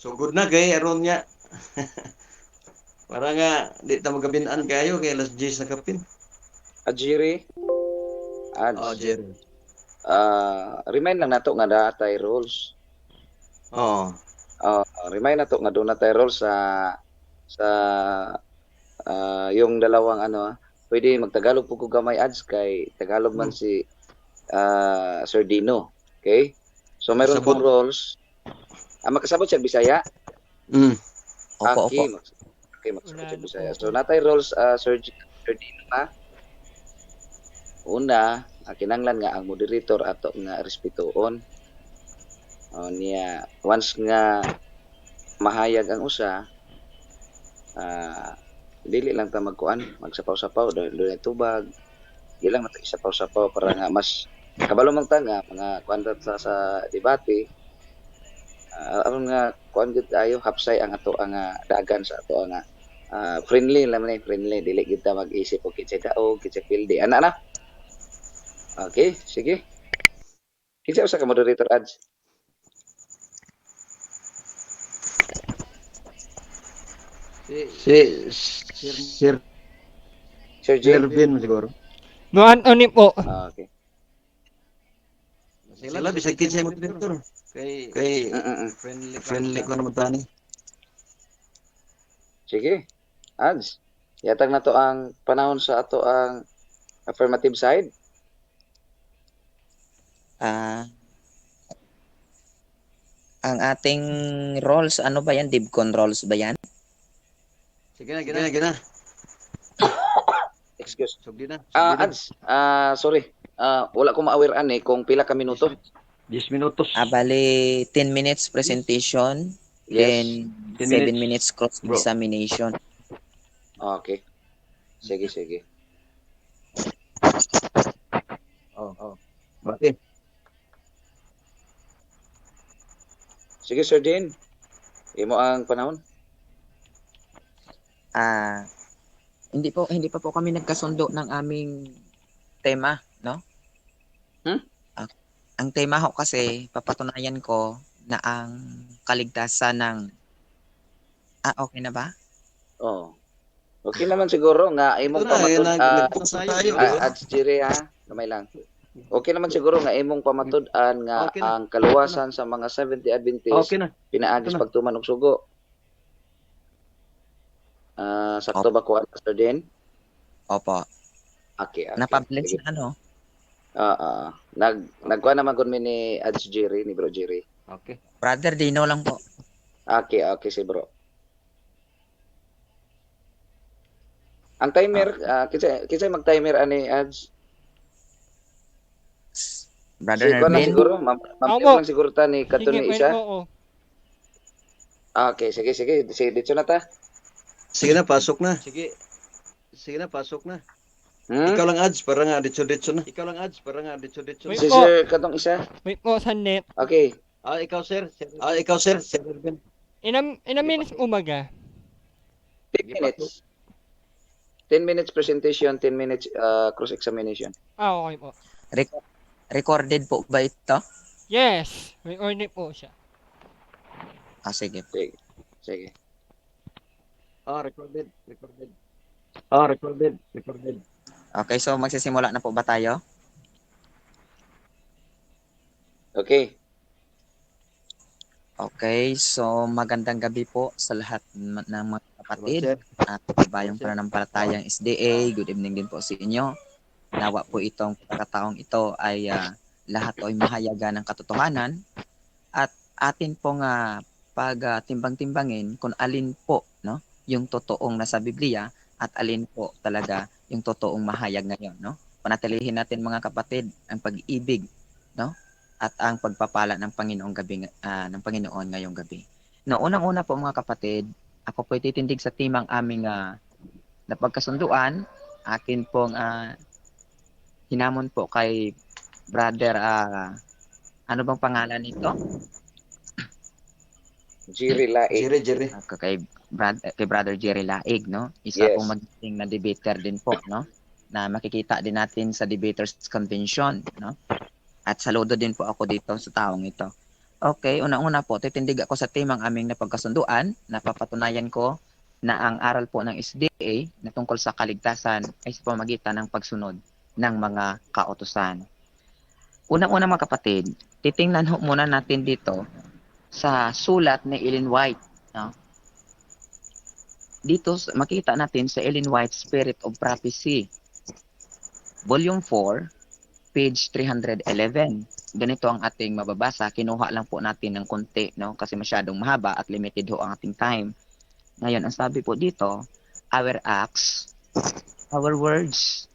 Sugod na kay aron niya. Para nga di ta magabinan kayo kay alas 10 na kapin. Ajiri, Oh, ads. Jerry. Remind lang nato nga natay rules. Oo. Remind nato nga doon natay rules sa yung dalawang pwede magtagalog po ko gamay ads kay Tagalog man si Sir Dino. Okay? So meron Sabot. kong rules. Makasabot siya Bisaya? Mm. Opo, opo. Okay, magsabot siya Wala na Bisaya. po So ako. natay rules Sir Dino ha. Una, kinanglan nga ang moderator ato nga respetuon. Niya once nga mahayag ang usa, dili lang ta magkuan, magsapaw-sapaw dahil tubag. Di lang nato isapaw-sapaw para nga mas kabalo man ta nga mga kuan sa debate. Aron nga kuan gid tayo hapsay ang ato ang dagan sa ato nga friendly lang man friendly dili kita mag-isip og kitsa daog kitsa pildi ana na. Okay, sige. Kinsa usa ka moderator ads? Si Sir Sir J? Jervin siguro. Noan ani po. Okay. Sila bisag kinsa mo direktor. Kay friendly ko naman tani. Sige. Ads. Yatag na to ang panahon sa ato ang affirmative side. Ang ating roles, ano ba yan? Dibcon roles ba yan? Sige na. Excuse. Sugdi na. Ads. Sorry. Wala ko ma-aware ani kung pila ka minuto. 10 minutos. Bali, 10 minutes presentation, Yes. then 10 7 minutes. minutes cross-examination. Okay. Sige. Oh. Bakit? Sige, Sir Dean. Imo ang panahon. Hindi pa po kami nagkasundo ng aming tema, no? Ang tema ho kasi papatunayan ko na ang kaligtasan ng okay na ba? Oh. Okay naman siguro nga imong pamatud tayo. ads Jiri ha. Kamay lang. Okay naman siguro nga imong pamatud-an nga Okay na. ang kaluwasan sa mga 70 Adventist Okay na. pinaagis Ito na. pagtuman og sugo. Sakto ba ko Sir Dean? Opo. Okay. Napublish Sige. na ano? Nagkuha naman gud mi ni Ads Jerry, ni Bro Jerry. Okay. Brother Dino lang po. Okay si Bro. Ang timer, kinsa mag-timer ani Ads? Brother Si kuan lang Nervin. siguro, ma'am Opo. lang siguro ta ni kadto Sige, ni pwede isa. po. Okay, sige. Dito na ta. Sige na, pasok na. Sige na, pasok na. Ikaw lang ads para nga ditso-ditso na. Wait Si po. Sir katong isa. Wait po, Sandet. Okay. Ikaw sir. Sir Jervin. Ilang minutes umaga? 10 minutes. 10 minutes presentation, 10 minutes cross-examination. Okay po. Recorded po ba ito? Yes. May order po siya. Sige. Sige. Recorded. Okay, so magsisimula na po ba tayo? Okay. Okay, so magandang gabi po sa lahat ng mga kapatid at ibayong pananampalatayang SDA. Good evening din po sa inyo. Nawa po itong pagkakataong ito ay lahat ay mahayaga ng katotohanan at atin pong pag-timbang-timbangin kung alin po yung totoong nasa Biblia at alin po talaga yung totoong mahayag ngayon. Panatilihin natin mga kapatid ang pag-ibig at ang pagpapala ng Panginoon ngayong gabi. Unang-una po mga kapatid, ako po titindig sa timang aming napagkasunduan. Akin pong hinamon po kay brother, ano bang pangalan nito? Jerry Laig. Jerry. Kay brother Jerry Laig, Isa Yes. pong magaling na debater din po, na makikita din natin sa Debaters Convention, At saludo din po ako dito sa taong ito. Okay, unang-una po, titindig ako sa temang aming napagkasunduan. Napapatunayan ko na ang aral po ng SDA na tungkol sa kaligtasan ay sa pamagitan ng pagsunod ng mga kautusan. Unang-una mga kapatid, titingnan ho muna natin dito sa sulat ni Ellen White. No? Dito makita natin sa Ellen White Spirit of Prophecy, Volume 4, page 311. Ganito ang ating mababasa. Kinuha lang po natin ng konti, no? Kasi masyadong mahaba at limited ho ang ating time. Ngayon, ang sabi po dito, our acts, our words,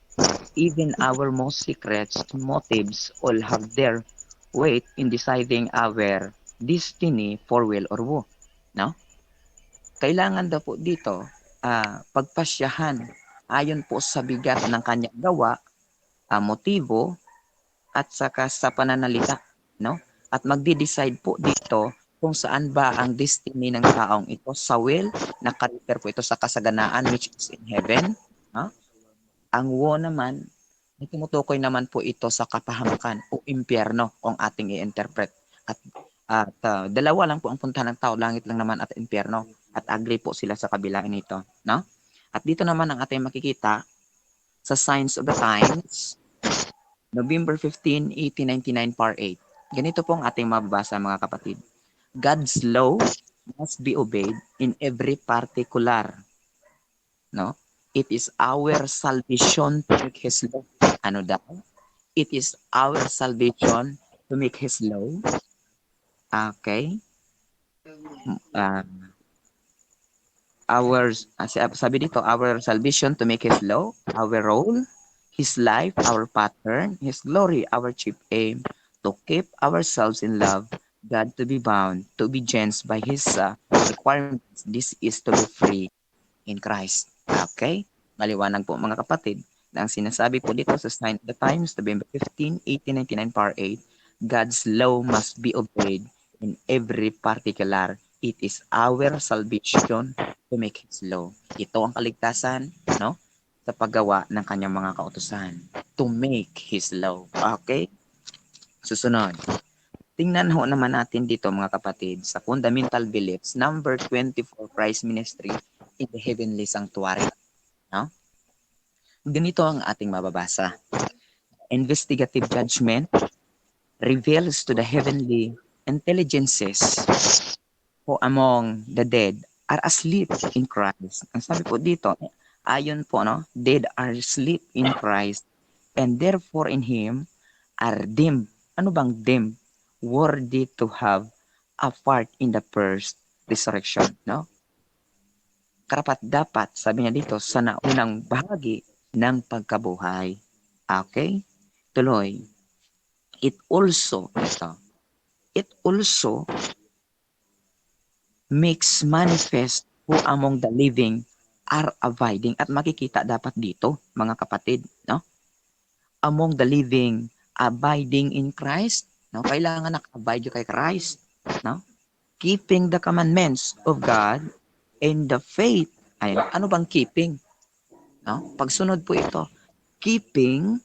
even our most secret motives all have their weight in deciding our destiny for will or woe. No? Kailangan daw po dito pagpasyahan ayon po sa bigat ng kanyang gawa, motibo, at saka sa pananalita, no? At magde-decide po dito kung saan ba ang destiny ng taong ito sa will, naka-refer po ito sa kasaganaan which is in heaven, no? Ang woe naman, tumutukoy naman po ito sa kapahamakan o impyerno kung ating i-interpret. At dalawa lang po ang puntahan ng tao, langit lang naman at impyerno. At agree po sila sa kabilaan nito, no? At dito naman ang ating makikita sa Signs of the Times, November 15, 1899, par 8. Ganito po ang ating mababasa mga kapatid. God's law must be obeyed in every particular. No? It is our salvation to make His law. Ano daw? It is our salvation to make His law. Okay? Sabi dito, our salvation to make His law, our role, His life, our pattern, His glory, our chief aim, to keep ourselves in love, God to be bound, to obedience by His requirements. This is to be free in Christ. Okay? Maliwanag po mga kapatid na ang sinasabi po dito sa Sign of the Times, November 15, 1899, par 8, God's law must be obeyed in every particular. It is our salvation to make His law. Ito ang kaligtasan, no? Sa paggawa ng kanyang mga kautusan. To make His law. Okay? Susunod. Tingnan ho naman natin dito mga kapatid sa Fundamental Beliefs, number 24, Christ Ministry in the Heavenly Sanctuary. No? Ganito ang ating mababasa. Investigative judgment reveals to the heavenly intelligences who among the dead are asleep in Christ. Ang sabi po dito, ayon po, no, dead are asleep in Christ and therefore in Him are deemed. Ano bang deemed? Worthy to have a part in the first resurrection. No? Karapat dapat, sabi niya dito, sa naunang bahagi ng pagkabuhay. Okay? Tuloy. It also makes manifest who among the living are abiding. At makikita dapat dito, mga kapatid, no? Among the living, abiding in Christ, no? Kailangan naka-abide kay Christ, no? Keeping the commandments of God and the faith. Ayun, ano bang keeping? No? Pagsunod po ito. Keeping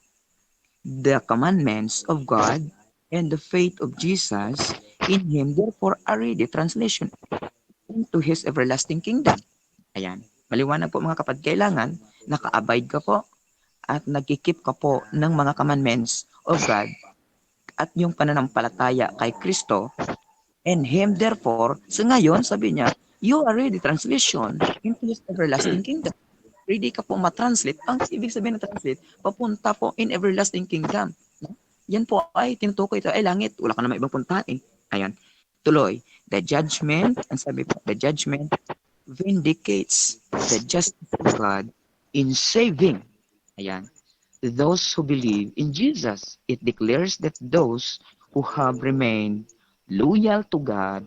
the commandments of God and the faith of Jesus in Him, therefore are ready. Translation, into His everlasting kingdom. Ayan. Maliwanag po mga kapatid, kailangan naka-abide ka po at nagkikip ka po ng mga commandments of God at yung pananampalataya kay Kristo and Him, therefore, sa ngayon, sabi niya, you are ready, translation, into His everlasting kingdom. Ready ka po matranslate. Ang ibig sabihin na translate, papunta po in everlasting kingdom. No? Yan po ay tinutukoy ito, ay langit, wala ka naman ibang puntahan eh. Ayan. Tuloy, the judgment, ang sabi po, the judgment vindicates the justice of God in saving. Ayan. Those who believe in Jesus. It declares that those who have remained loyal to God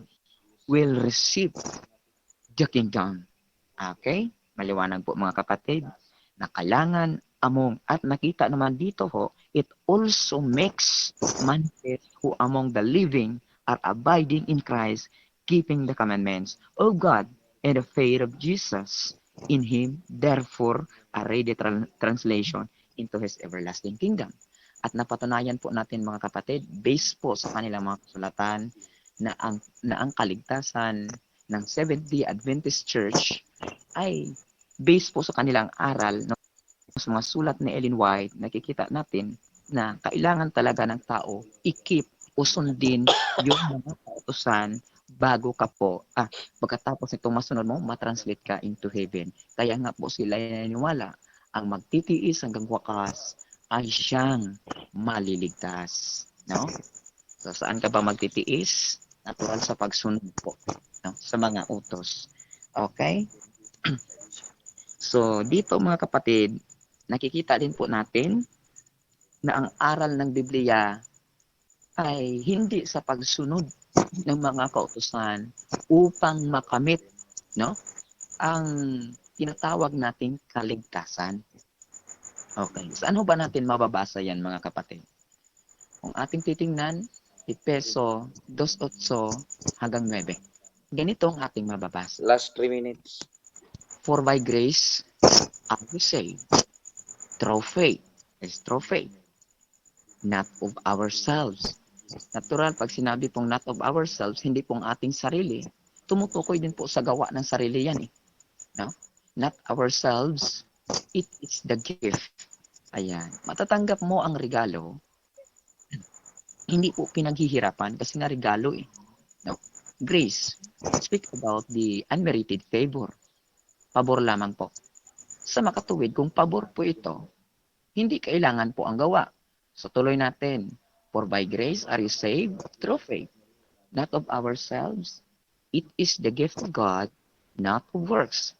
will receive the kingdom. Okay? Maliwanag po mga kapatid. Nakalangan among, at nakita naman dito ho, it also makes manifest who among the living are abiding in Christ, keeping the commandments of God and the faith of Jesus in Him, therefore, a ready translation into His everlasting kingdom. At napatunayan po natin mga kapatid, based po sa kanilang mga kasulatan, na ang kaligtasan ng Seventh-day Adventist Church ay based po sa kanilang aral, no, sa mga sulat ni Ellen White. Nakikita natin na kailangan talaga ng tao i-keep o sundin yung mga kautusan bago ka po, pagkatapos nitong masunod mo, matranslate ka into heaven. Kaya nga po sila naniniwala, ang magtitiis hanggang wakas ay siyang maliligtas. No? So, saan ka ba magtitiis? Natural sa pagsunod po, no? Sa mga utos. Okay? So, dito mga kapatid, nakikita din po natin na ang aral ng Biblia ay hindi sa pagsunod ng mga kautusan upang makamit, no, ang tinatawag nating kaligtasan. Okay. Saan ho ba natin mababasa yan mga kapatid? Kung ating titingnan, Efeso 2:8 hanggang 9. Ganito ang ating mababasa. Last 3 minutes. For by grace are you saved, through faith, not of ourselves. Natural, pag sinabi pong not of ourselves, hindi pong ating sarili. Tumutukoy din po sa gawa ng sarili yan eh. No? Not ourselves, it is the gift. Ayan. Matatanggap mo ang regalo, hindi po pinaghihirapan kasi nga regalo eh. No? Grace, speak about the unmerited favor. Pabor lamang po. Sa makatuwid, kung pabor po ito, hindi kailangan po ang gawa. So tuloy natin. For by grace are you saved through faith, not of ourselves. It is the gift of God, not of works,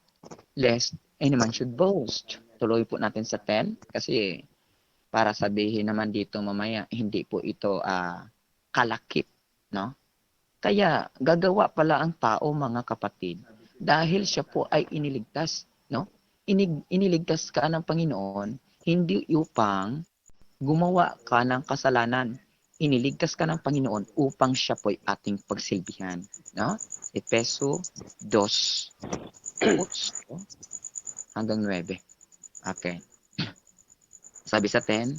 lest any man should boast. Tuloy po natin sa 10 kasi para sabihin naman dito mamaya, hindi po ito kalakip, no? Kaya gagawa pala ang tao mga kapatid dahil siya po ay iniligtas, no? Iniligtas ka ng Panginoon hindi upang gumawa ka ng kasalanan. Iniligtas ka ng Panginoon upang siya po'y ating pagsilbihan, no? Efeso 2:8 hanggang 9. Okay. Sabi sa 10,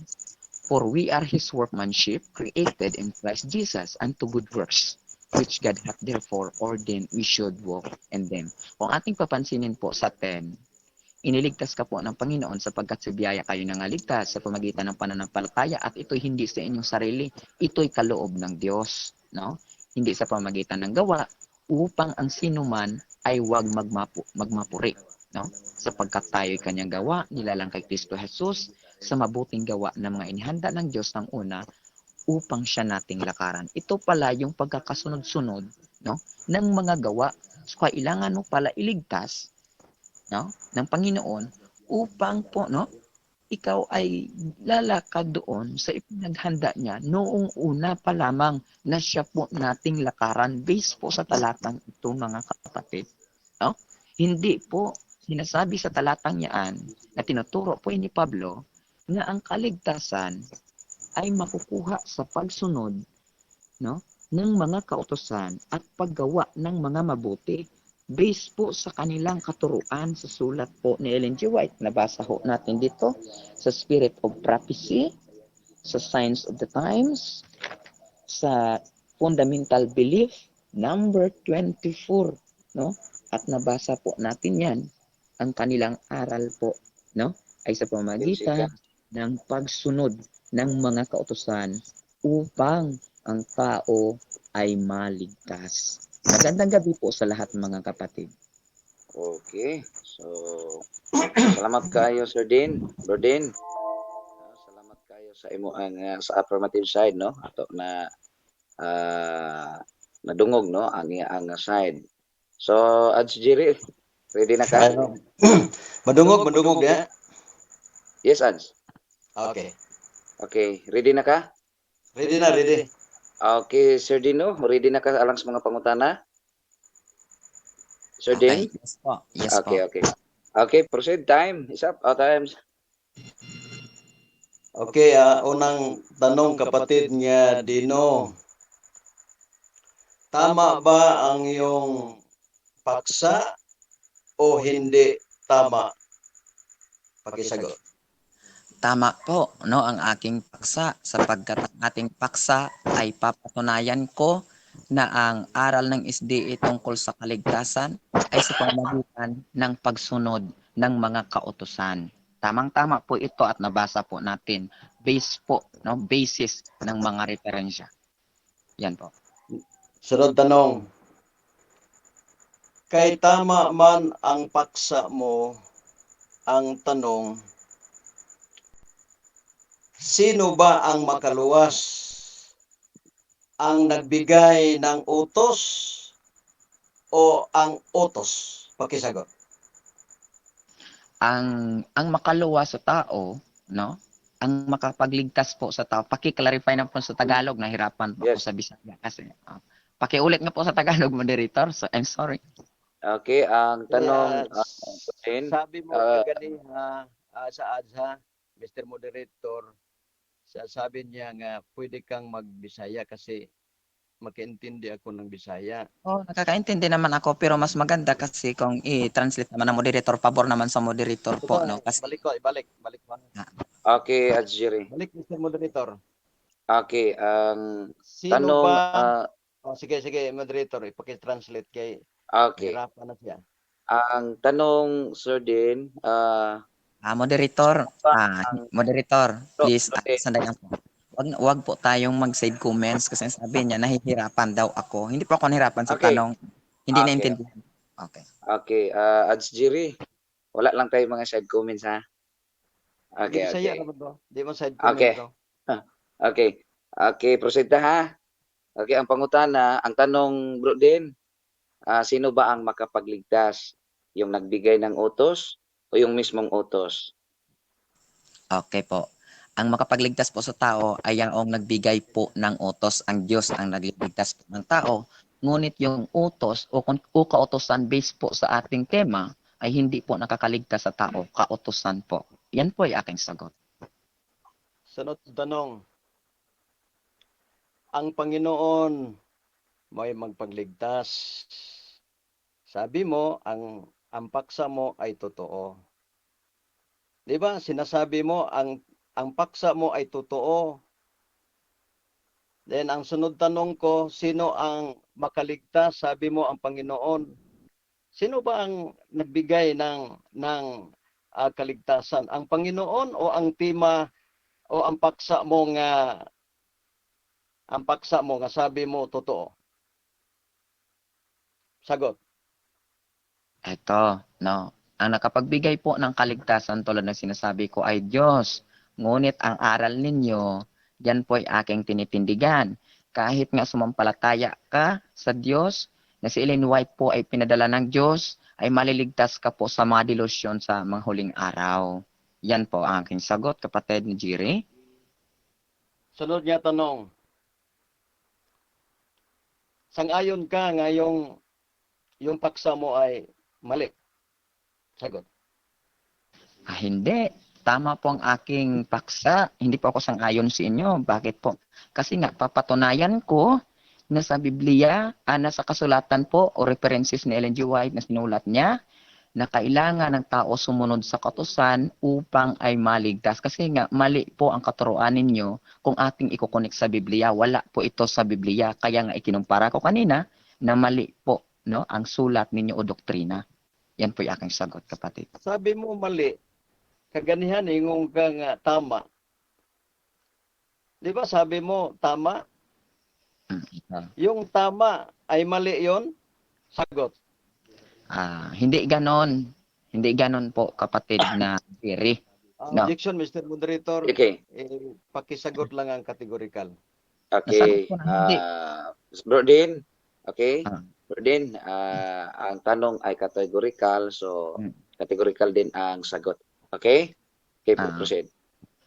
for we are His workmanship, created in Christ Jesus unto good works, which God hath therefore ordained we should walk in them. Kung ating papansinin po sa 10, iniligtas ka po ng Panginoon sapagkat sa biyaya kayo nangaligtas sa pamagitan ng pananampalataya at ito'y hindi sa inyong sarili, ito'y kaloob ng Diyos, no? Hindi sa pamagitan ng gawa upang ang sinuman ay huwag magmapuri, no? Sapagkat tayo'y kanyang gawa, nilalang kay Kristo Jesus sa mabuting gawa na mga inihanda ng Diyos ng una upang siya nating lakaran. Ito pala yung pagkakasunod-sunod, no, ng mga gawa. So, kailangan mo pala iligtas, no, ng Panginoon upang po, no, ikaw ay lalakad doon sa ipinaghanda niya noong una pa lamang na siya po nating lakaran based po sa talatang ito mga kapatid. No? Hindi po sinasabi sa talatang yan na tinuturo po ni Pablo na ang kaligtasan ay makukuha sa pagsunod, no, ng mga kautusan at paggawa ng mga mabuti based po sa kanilang katuruan sa sulat po ni Ellen G. White. Nabasa ho natin dito sa Spirit of Prophecy, sa Signs of the Times, sa Fundamental Belief, number 24, no? At nabasa po natin yan, ang kanilang aral po, no? Ay sa pamagitan ng pagsunod ng mga kautusan upang ang tao ay maligtas. Magandang gabi po sa lahat mga kapatid. Okay. So, salamat kayo Sir Dean. Lord Dean. Salamat kayo sa imo ang sa affirmative side, no? Ato na nadungog, no, ang side. So, Ads Jiri, ready na ka? Madungog ya. Yes, Ads. Okay. Okay, ready na ka? Ready. Okay, Sir Dino, ready na ka alang sa mga pangutana? Sir Dean? Okay, yes po. Yes Okay, po. okay. Okay, proceed. Time is up. Times. Okay, unang tanong kapatid niya Dino. Tama ba ang iyong paksa o hindi tama? Pakisagot. Tama po, no, ang aking paksa sapagkat ang ating paksa ay papatunayan ko na ang aral ng SDA tungkol sa kaligtasan ay sa pamamagitan ng pagsunod ng mga kautusan. Tamang-tama po ito at nabasa po natin. Base po, no? Basis ng mga referensya. Yan po. Sunod tanong. Kay tama man ang paksa mo, ang tanong, sino ba ang makaluwas? Ang nagbigay ng utos o ang utos? Pakisagot. Ang makaluwa sa tao, no? Ang makapagligtas po sa tao. Paki-clarify na po sa Tagalog, nahirapan po ako Yes. sa Bisaya kasi. Pakiulit nga po sa Tagalog, moderator. So, I'm sorry. Okay, ang tanong sabi mo kanina sa ADSA, Mr. Moderator, sabi niya nga pwede kang magbisaya kasi makaintindi ako ng Bisaya. Oh, nakakaintindi naman ako pero mas maganda kasi kung i-translate naman ng moderator, pabor naman sa moderator po, no? Kasi Balik ko. Okay, Adjiri. Balik, Mr. Moderator. Okay, ang Sino tanong ba? Sige, moderator, ipaki-translate kay okay. hirapan na siya. Ang tanong, Sir Din, moderator, moderator, please, okay. sandali lang po. Wag po tayong mag-side comments kasi sabi niya nahihirapan daw ako. Hindi po ako nahirapan sa Okay. tanong. Hindi Okay. naintindihan. Okay. Okay, Adjiri, wala lang tayo mga side comments, ha? Okay, Bisaya okay. naman to. Di mo side comment Okay. to. Okay. Okay, proceed na, ha? Okay, ang pangutana, ang tanong, Bro Din, sino ba ang makapagligtas? Yung nagbigay ng utos o yung mismong utos? Okay po. Ang makapagligtas po sa tao ay ang nagbigay po ng utos. Ang Diyos ang nagligtas po ng tao. Ngunit yung utos o kautosan based po sa ating tema ay hindi po nakakaligtas sa tao. Kautosan po. Yan po ay aking sagot. Sunod tanong. Ang Panginoon may magpagligtas. Sabi mo, ang paksa mo ay totoo. Di ba? Sinasabi mo, ang paksa mo ay totoo. Then, ang sunod tanong ko, sino ang makaligtas? Sabi mo, ang Panginoon. Sino ba ang nagbigay ng kaligtasan? Ang Panginoon o ang tema o ang paksa mo nga sabi mo totoo? Sagot. Ito, no. Ang nakapagbigay po ng kaligtasan tulad ng sinasabi ko ay Diyos. Ngunit ang aral ninyo, yan po ay aking tinitindigan. Kahit nga sumampalataya ka sa Diyos, na si Ellen White po ay pinadala ng Diyos, ay maliligtas ka po sa mga delusyon sa mga huling araw. Yan po ang aking sagot, kapatid ni Jiri. Sunod niya tanong. Sang-ayon ka nga yung paksa mo ay mali. Sagot. Hindi. Tama po ang aking paksa. Hindi po ako sang-ayon sa inyo. Bakit po? Kasi nga, papatunayan ko na sa Biblia, nasa kasulatan po o references ni Ellen G. White na sinulat niya, na kailangan ng tao sumunod sa kautusan upang ay maligtas. Kasi nga, mali po ang katuruan ninyo kung ating ikukunik sa Biblia. Wala po ito sa Biblia. Kaya nga ikinumpara ko kanina na mali po, no, ang sulat ninyo o doktrina. Yan po yung aking sagot, kapatid. Sabi mo mali. Kaganihan ingong ka nga tama. Di ba sabi mo tama? Yung tama ay mali yon? Sagot. Hindi ganon. Hindi ganon po, kapatid na Jerry. No. Objection, Mr. Moderator. Okay. Pakisagot lang ang categorical. Okay. Nasagot ko na hindi. Bro Din, okay? Bro Din, ang tanong ay categorical, so categorical din ang sagot. Okay? Okay, proceed.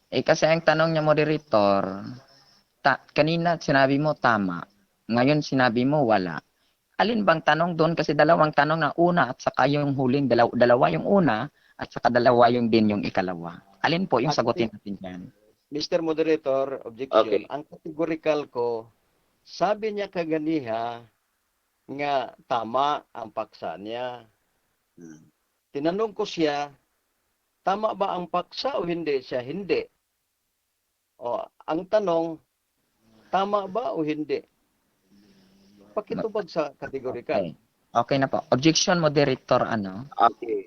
Kasi ang tanong niya, moderator, kanina sinabi mo tama. Ngayon sinabi mo wala. Alin bang tanong doon? Kasi dalawang tanong na una at saka yung huling, dalawa yung una at saka dalawa yung din yung ikalawa. Alin po yung sagutin natin dyan? Mr. Moderator, objection. Okay. Ang categorical ko, sabi niya kaganiha nga tama ang paksa niya. Tinanong ko siya, tama ba ang paksa o hindi? Siya, hindi. O, ang tanong, tama ba o hindi? Pakitubag sa kategorikal. Okay. Okay na po. Objection, moderator, ano? Okay.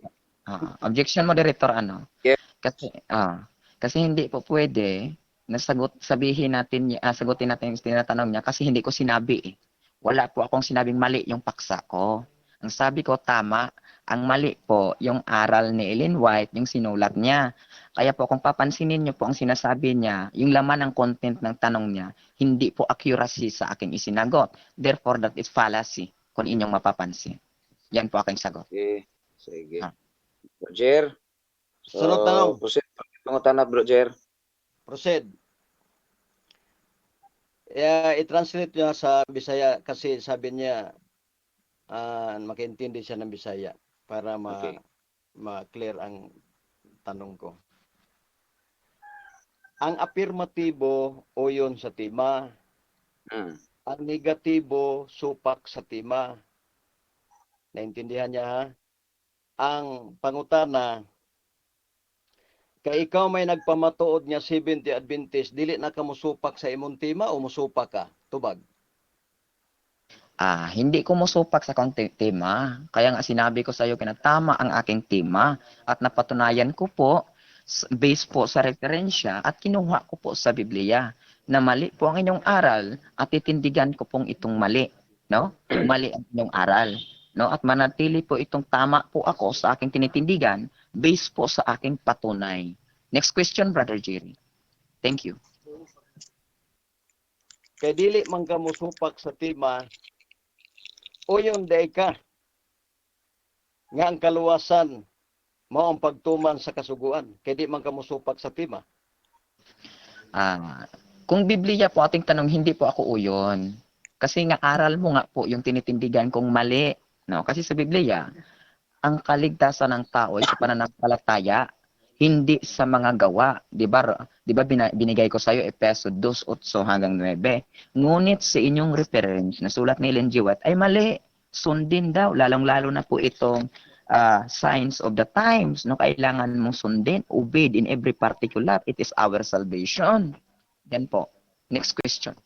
Objection, moderator, ano? Yes. Kasi hindi po pwede na sabihin natin, sagutin natin yung tinatanong niya kasi hindi ko sinabi eh. Wala po akong sinabing mali yung paksa ko. Ang sabi ko tama, ang mali po yung aral ni Ellen White, yung sinulat niya. Kaya po kung papansinin niyo po ang sinasabi niya, yung laman ng content ng tanong niya, hindi po accuracy sa aking isinagot. Therefore, that is fallacy kung inyong mapapansin. Yan po aking sagot. Okay. Sige. Ah. Bro Jer. So, Sunod tanong. proceed. Pangutan na, Bro Jer. Proceed. I-translate niya sa Bisaya kasi sabi niya makaintindi siya ng Bisaya para Okay. ma-clear ang tanong ko. Ang afirmatibo uyon sa tema, Mm. ang negatibo supak sa tema. Naintindihan niya ha? Ang pangutana, kay ikaw may nagpamatuod nga 70 Adventist, dili na ka musupak sa imong tema o musupak ka? Tubag. Hindi ko musupak sa tema. Kaya nga sinabi ko sa iyo tama ang aking tema at napatunayan ko po based po sa referensya at kinuha ko po sa Biblia na mali po ang inyong aral at titindigan ko pong itong mali, no? Mali ang inyong aral, no? At manatili po itong tama po ako sa aking tinitindigan based po sa aking patunay. Next question, Brother Jerry. Thank you. Kay dili man ka musupak sa tema, uyon day ka nga ang kaluwasan mao ang pagtuman sa kasuguan. Kay di man ka musupak sa tema. Kung Biblia po ating tanong, hindi po ako uyon. Kasi nga aral mo nga po yung tinitindigan kong mali. No? Kasi sa Biblia, ang kaligtasan ng tao ay sa pananampalataya, hindi sa mga gawa. Di ba binigay ko sa iyo Efeso 2:8 hanggang 9. Ngunit sa inyong reference na sulat ni Ellen G. White ay mali. Sundin daw, lalong-lalo na po itong signs of the times. No, kailangan mong sundin, obeyed in every particular. It is our salvation. Yan po. Next question.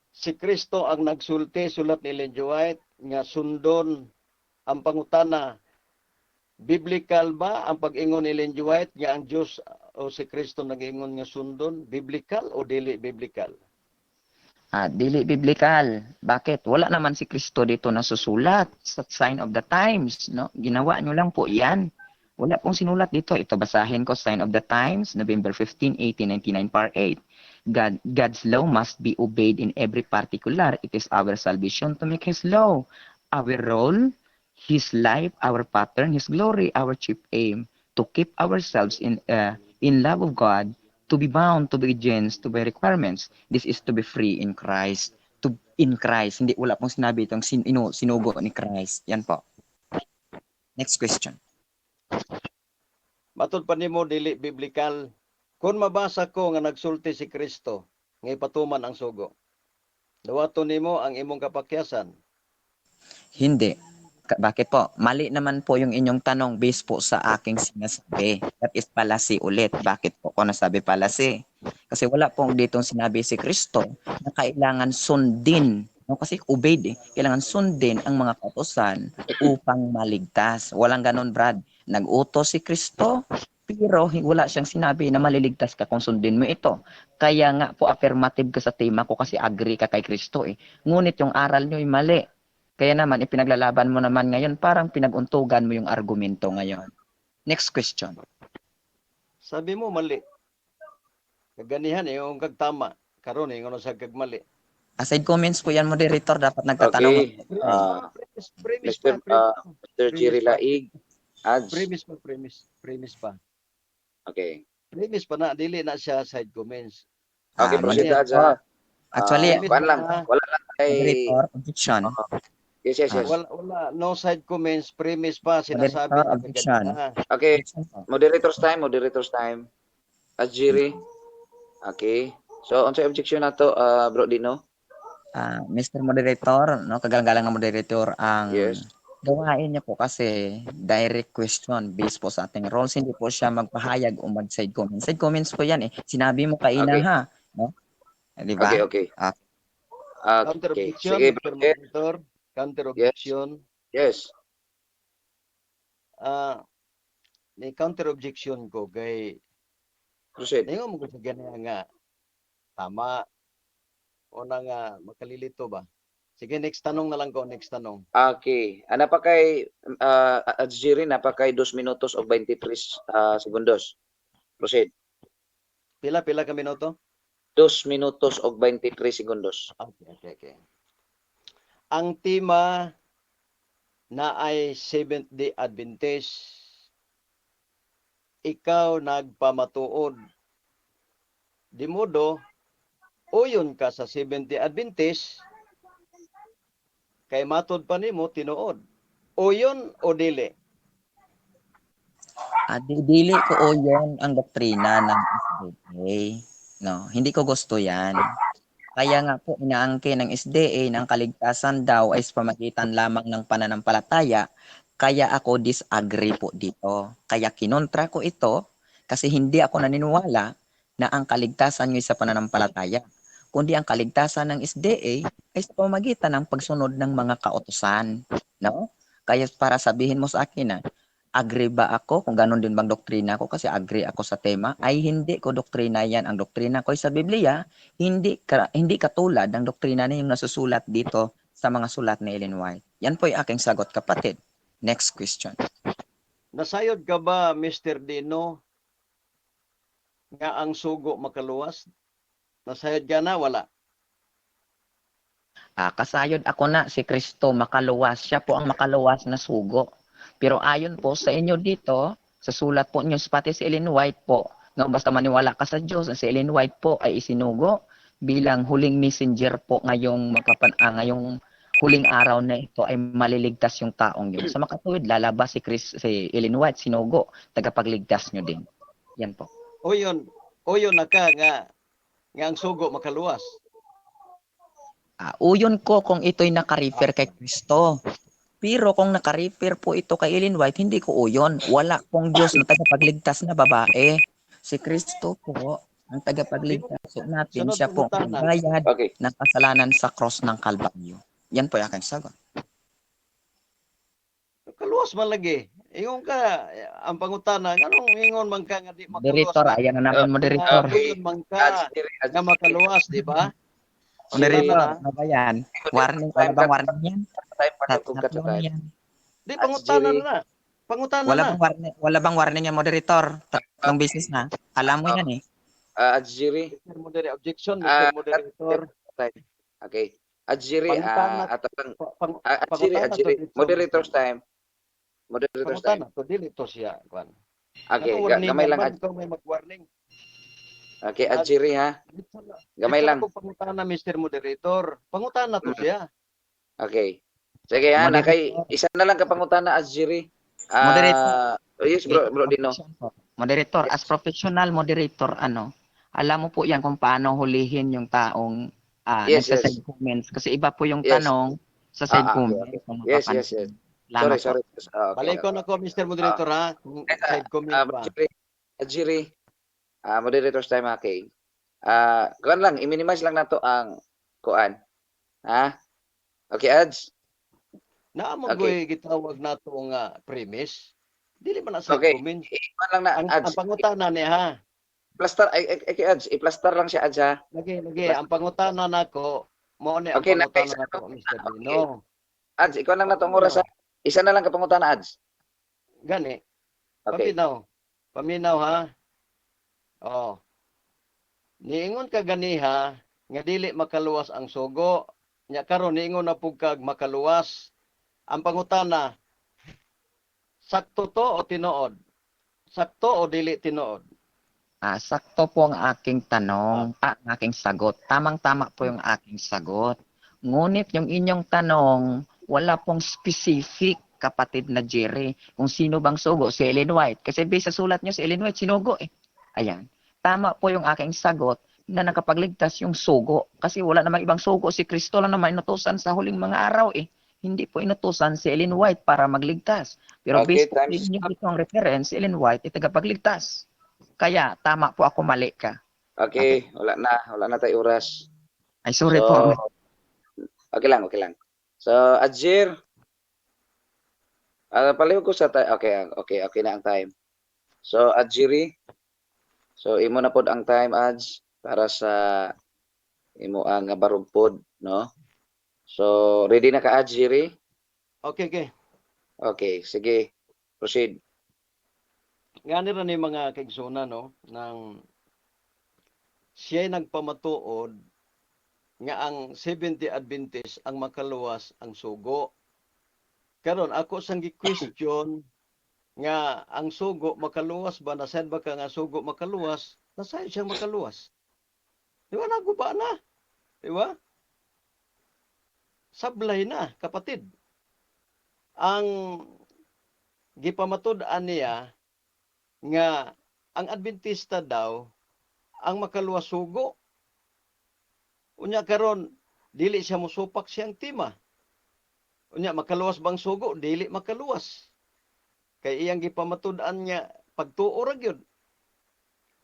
Si Kristo ang nagsulti, sulat ni Ellen G. White, nga sundon ang pangutana. Biblical ba ang pag-ingon ni Ellen G. White nga ang Diyos o si Kristo nag-ingon nga sundon? Biblical o dili biblical? Dili biblical. Bakit? Wala naman si Kristo dito nasusulat sa sign of the times. No? Ginawa nyo lang po yan. Wala pong sinulat dito. Ito basahin ko, sign of the times, November 15, 1899, part 8. God's law must be obeyed in every particular. It is our salvation to make His law. Our role, His life, our pattern, His glory, our chief aim. To keep ourselves in love of God, to be bound to obedience, to by requirements. This is to be free in Christ. In Christ. Hindi, wala pong sinabi itong sinugo ni Christ. Yan po. Next question. Matod pa nimo dili biblical. Kung mabasa ko nga nagsulti si Kristo, nga ipatuman ang sugo. Dawato nimo ang imong kapakyasan. Hindi. Bakit po? Mali naman po yung inyong tanong based po sa aking sinasabi. That is fallacy ulit. Bakit po ko nasabi fallacy? Kasi wala pong ditong sinabi si Kristo na kailangan sundin. No? Kasi obeyed eh. Kailangan sundin ang mga kautusan upang maligtas. Walang ganon, Brad. Nag-utos si Kristo, pero wala siyang sinabi na maliligtas ka kung sundin mo ito. Kaya nga po affirmative ka sa tema ko kasi agree ka kay Kristo eh. Ngunit yung aral nyo ay mali. Kaya naman, ipinaglalaban mo naman ngayon, parang pinaguntugan mo yung argumento ngayon. Next question. Sabi mo mali. Kaganihan yung kagtama. Karon ingon sa kagmali. Aside comments po yan, moderator, dapat nagtatanong. Okay. Premise Mr. Mr. Jerry Laig. Ads. Premise pa. Okay. Premise pa na, dili na siya side comments. Okay, proceed mali. Ads ha. Actually, kuan lang. Wala lang kay... moderator, objection. Yes. Wala, no side comments, premise pa, sinasabi Moderator, niya objection. kaganina. Okay. Objection po. Moderator's time. Ads Jerry. Okay. So, unsay objection nato, Bro Dino? Mr. Moderator, no, kagalang-galang ng moderator, ang Yes. gawain niya po kasi direct question based po sa ating roles. Hindi po siya magpahayag o mag-side comments. Side comments po yan eh. Sinabi mo kaina Okay. ha. No? Di ba? Okay. Counter Okay. objection, Sige, Mr. brother. Moderator. Counter Yes. objection. Yes. Ni counter objection ko kay Proceed. ningon mo ko sa ganyan nga tama o na nga makalilito ba. Sige, next tanong na lang ko, next tanong. Okay. Napakay Adjiri, napakay 2 minutos o 23 segundos. Proceed. Pila ka minuto? 2 minutos o 23 segundos. Okay. Ang tema na ay Seventh-day Adventist, ikaw nagpamatuod. Di modo, uyon ka sa Seventh-day Adventist, kay matod pa nimo tinuod. Uyon o dili? Dili ko o yun ang doktrina ng SDA. No, hindi ko gusto yan. Kaya nga po inaangkin ng SDA na ang kaligtasan daw ay sa pamagitan lamang ng pananampalataya. Kaya ako disagree po dito. Kaya kinontra ko ito kasi hindi ako naniniwala na ang kaligtasan nyo ay sa pananampalataya. Kundi ang kaligtasan ng SDA ay sa pamagitan ng pagsunod ng mga kautusan. No? Kaya para sabihin mo sa akin na agree ba ako kung ganun din bang doktrina ko kasi agree ako sa tema ay hindi ko doktrina yan. Ang doktrina ko ay sa Biblia, hindi katulad ng doktrina na yung nasusulat dito sa mga sulat ni Ellen White. Yan po yung aking sagot, kapatid. Next question. Nasayod ka ba, Mr. Dino, nga ang sugo makaluwas? Nasayod ka na? Wala. Kasayod ako na si Kristo makaluwas. Siya po ang makaluwas na sugo. Pero ayon po sa inyo dito, sa sulat po niyo pati si Ellen White po, nga basta maniwala ka sa Diyos, si Ellen White po ay isinugo bilang huling messenger po ngayong ngayong huling araw na ito ay maliligtas yung taong yun. Sa makatuwid, lalabas si Ellen White, sinugo, tagapagligtas nyo din. Yan po. Uyon na ka nga ang sugo makaluwas. Uyon ko kung ito'y naka-refer kay Kristo. Pero kung naka-refer po ito kay Ellen White, hindi ko uyon. Wala pong Diyos na tagapagligtas na babae. Si Kristo po ang tagapagligtas. So natin, Sunod siya po ang pangutanan. bayad Okay. ng kasalanan sa cross ng Kalbaryo. Yan po yung aking sagot. Kaluwas man lagi. Ingon ka, ang pangutanan, anong ingon man ka nga di makaluwas Moderator, na? ayan na naman moderator. Uyon man ka nga makaluwas, di ba? Moderator, ano ba yan? Warning, wala bang warning yan? Time pa kung Tatlo na yan. Di pangutanan na. Pangutanan na. Wala bang warning yan, moderator? Tatlong beses na. Alam mo yan eh. Adjiri. Mr. Moderator, objection, Mr. Moderator. Okay. Adjiri, Pangutanan. Adjiri. Moderator's time. Moderator's time. Pangutanan, to dili to siya. Kwan. Okay, Warning gamay lang. naman, ikaw may mag-warning. Okay, Adjiri ha. Gamay lang. Pangutanan, Mr. Moderator. Pangutanan to siya. Okay. Sige ha, nakay isa na lang kapangutana Adjiri. Moderator. Yes, bro Dino. Moderator, as professional moderator, alam mo po yan kung paano hulihin yung taong Yes, nasa side comments. Kasi iba po yung Yes. tanong sa side Okay. comments. Kung Yes. mapapansin. Salamat po. Sorry. Okay. Balik ko na ko, Mr. Moderator, ha? Kung side comment ba? Adjiri. Moderator's time okay. Kuan lang, i-minimize lang nato ang kuan. Ha? Okay, Ads. Naamon Okay. ko'y gitawag na ito nga premise. Dili man na side Okay. comment. Kuan lang na Ang Ads. pangutanan niya, ha? Plaster ay Ads, i-plaster lang siya Ads ha. Lagi. Ang pangutanan nako, mo ni ang Okay, pangutanan next. nako, Mr. Okay. Dino. Ads, ikaw lang natong oras ha. Isa na lang kapangutana Ads. Gani. Okay. Paminaw, ha? Oh. Niingon ka ganiha, nga dili makaluwas ang sugo. Nya karon niingon na pug kag makaluwas. Ang pangutana, sakto to o tinuod? Sakto o dili tinuod? Sakto po ang aking tanong, ang aking sagot. Tamang-tama po yung aking sagot. Ngunit yung inyong tanong, wala pong specific, kapatid na Jerry, kung sino bang sugo, si Ellen White. Kasi based sa sulat niyo, si Ellen White sinugo eh. Ayan. Tama po yung aking sagot na nakapagligtas yung sugo. Kasi wala namang ibang sugo. Si Kristo lang naman inutusan sa huling mga araw eh. Hindi po inutusan si Ellen White para magligtas. Pero Okay, based po time's ninyo itong reference, si Ellen White ay tagapagligtas. Kaya tama po ako, mali ka. Okay, wala na tayo oras. Ay sorry So, po. Okay lang, okay lang. So, Ajir, palihog ko sa time. Okay, okay, okay na ang time. So, Ajiri, so imo na pod ang time, Aj, para sa imo ang barugpod, no? So, ready na ka, Ajiri? Okay, okay. Okay, sige. Proceed. Nga nila ni mga kaigsunan, no, nang siya nagpamatuod nga ang Seventh-day Adventist ang makaluwas ang sugo. Karon ako sang gi-question nga ang sugo makaluwas ba, nasayd ba ka nga sugo makaluwas, nasayd siyang makaluwas. Di ba naguba na? Di ba? Sablay na, kapatid. Ang gipamatud-an niya nga ang Adventista daw ang makaluwas sugo. Unya karon dili siya mosupak siyang tima. Unya makaluwas bang sugo? Dili makaluwas. Kay iyang gipamatud-an niya pagtuo ra gyud.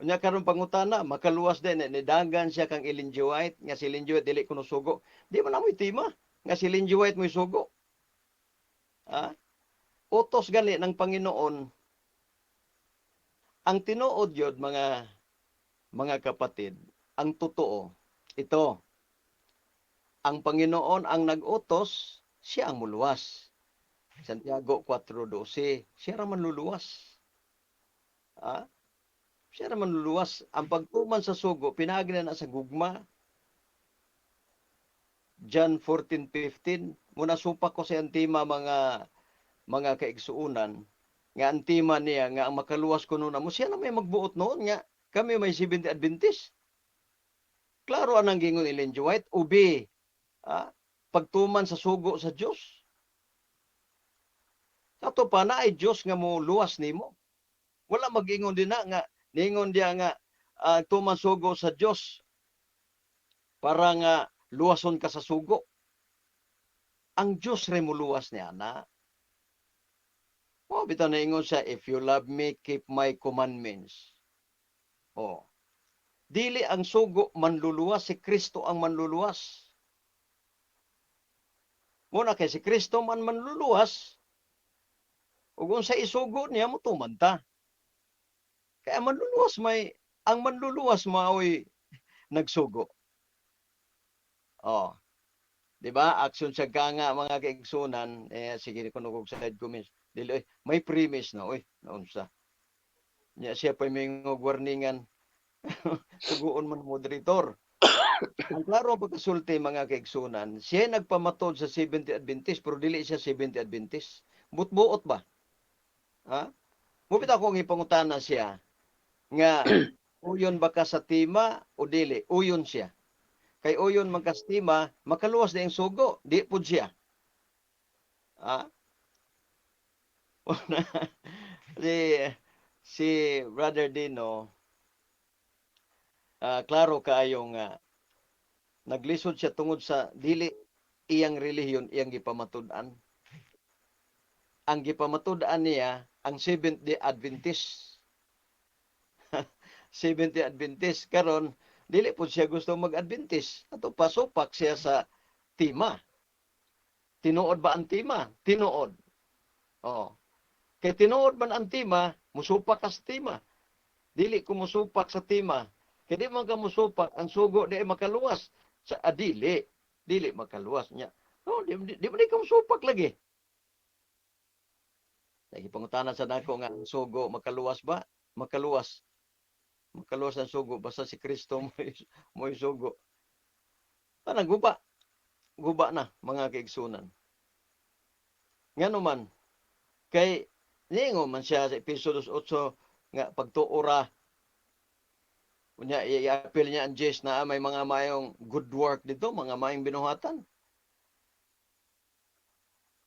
Unya karon pangutana, makaluwas din nidagan siya kang Ellen G. White nga si Ellen G. White dili kuno sugo. Di man amoy tima nga si Ellen G. White mo'y sugo. Ah, utos gali ng Panginoon ang tinuod yun mga kapatid, ang totoo. Ito, ang Panginoon ang nag-utos, siya ang muluwas. Santiago 4:12, siya ra man luluwas. Ah, siya ra man luluwas. Ang pagtuman sa sugo, pinagi na sa gugma. John 14:15, muna supak ko sa antima mga kaigsuunan, nga antima niya nga ang makaluwas ko noon mo, siya na may magbuot noon nga kami may Seventh Adventist. Klaro anang gingon ni Ellen G. White, ubi, pagtuman sa sugo sa Dios. Ato pa na ay Dios nga mo luwas nimo. Wala magingon din na nga ningon dia nga tuman sugo sa Dios para nga luwason ka sa sugo. Ang Dios ray mo luwas niya na. Oh, bitaw na ingon siya, if you love me, keep my commandments. Oh. Dili ang sugo manluluwas, si Kristo ang manluluwas. Muna kay si Kristo man manluluwas, ug unsa isugo niya mo tumanta. Kaya ang manluluwas maoy nagsugo. Oh. Di ba? Action sa nga mga kaigsunan, sige ko nung side comments. Dili, may premise na, naunsa. Nya siya pa may warningan. Suguon man moderator. Ang klaro pagkasulti mga kaigsunan, siya nagpamatod sa Seventh Adventist, pero dili siya Seventh Adventist. Butbuot ba? Ha? Mupit ako ng ipangutana siya, nga uyon ba ka sa tima o dili? Uyon siya. Kay uyon man ka sa tima, makaluwas na yung sugo, di po siya. Ha? si, si Brother Dino, klaro kaayong naglisod siya tungod sa dili iyang relihiyon, iyang gipamatud-an. Ang gipamatud-an niya, ang Seventh-day Adventist. Seventh-day Adventist. Karon dili po siya gusto mag-Adventist. Ato pasupak siya sa tima. Tinuod ba ang tima? Tinuod. Oo. Kay tinuod man ang tima, musupak ka sa tima. Dili ko musupak sa tima. Kaya di man ka musupak, ang sugo di makaluwas. Sa dili. Dili makaluwas niya. No, di ka musupak lagi. Nagipangutanan sa nako nga ang sugo makaluwas ba? Makaluwas. Makaluwas ang sugo basta si Kristo mo sugo. Guba. Guba na mga kaigsunan. Ngano man kay ningo man siya sa Episodos 8 nga pagtuora unya i-appeal niya ang Jess na may mga mayong good work dito, mga mayong binuhatan.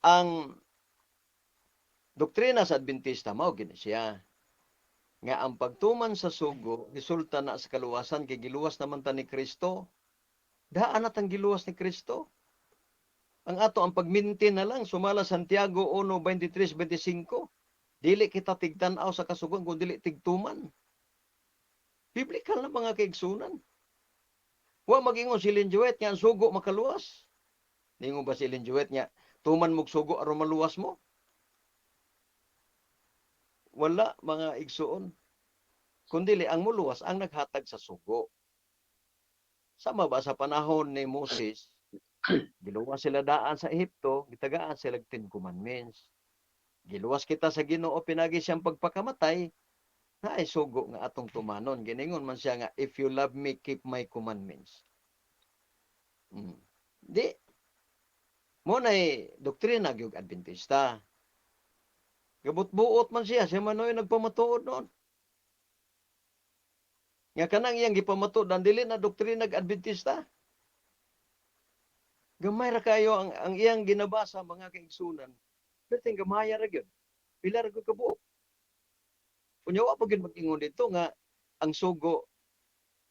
Ang doktrina sa Adventista mao gini siya nga ang pagtuman sa sugo resulta na sa kaluwasan kay giluwas naman ta ni Kristo. Daan na tang giluwas ni Kristo. Ang ato ang pagmintin na lang sumala Santiago 1:23-25. Dili kita tigtanaw sa kasugon kung dili tigtuman. Biblikal na mga kaigsunan. Wa magingon si Ellen G. White nga ang sugo makaluwas. Ningon ba si Ellen G. White nga tuman mog sugo aron maluwas mo? Wala mga igsuon. Kundili ang muluwas ang naghatag sa sugo. Sama ba sa panahon ni Moses, giluwas sila daan sa Ehipto, gitagaan sila 10 commandments. Giluwas kita sa Ginoo pinagi siyang pagpakamatay, naay sugo nga atong tumanon. Giningon man siya nga, if you love me, keep my commandments. Di, mo na'y doktrina gyud Adventista. Gabot-buot man siya man noy nagpamatuod noon. Nga kanang iyang gipamatudan dili na doktrina Adventista. Gamay ra kayo ang iyang ginabasa mga kaigsunan. Pero gamay ra gyud. Pila ra gyud ka buok. Unya wa pa gyud mag-ingon dito nga ang sugo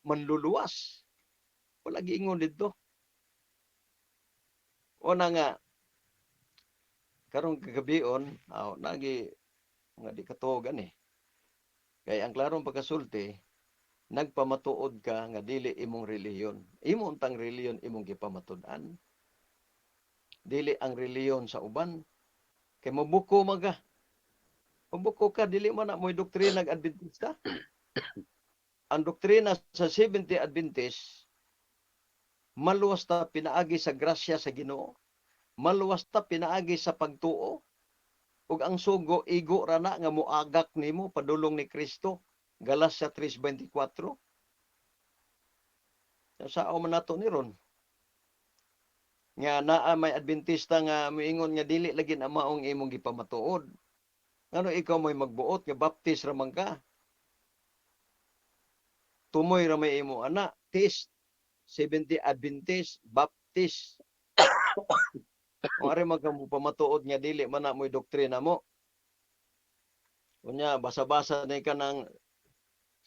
manluluwas. Wala giingon dito. O na nga karong kagabion, nagi nga di katuogan eh. Kaya ang klarong pagkasulti, nagpamatuod ka nga dili imong reliyon. Imo untang reliyon imong gipamatud-an. Dili ang reliyon sa uban. Kay mabuko maga. Mabuko ka, dili man na mo'y doktrina Adventista. Ang doktrina sa Seventh-day Adventist, maluwas ta pinaagi sa grasya sa Ginoo. Maluwas ta pinaagi sa pagtuo. Ug ang sugo, igo ra na nga muagak nimo padulong ni Kristo. Galatia 3:24. Sao man nato ni ron? Nga naa may Adventista nga miingon nga dili lagi na maong imong gipamatuod. Ngano ikaw may magbuot nga baptist ra man ka? Tumoy ra may imo ana, test. 70 Adventist, Baptist. Kung ari magpamatuod nga dili man na mo'y doktrina mo. Unya basa-basa na ka ng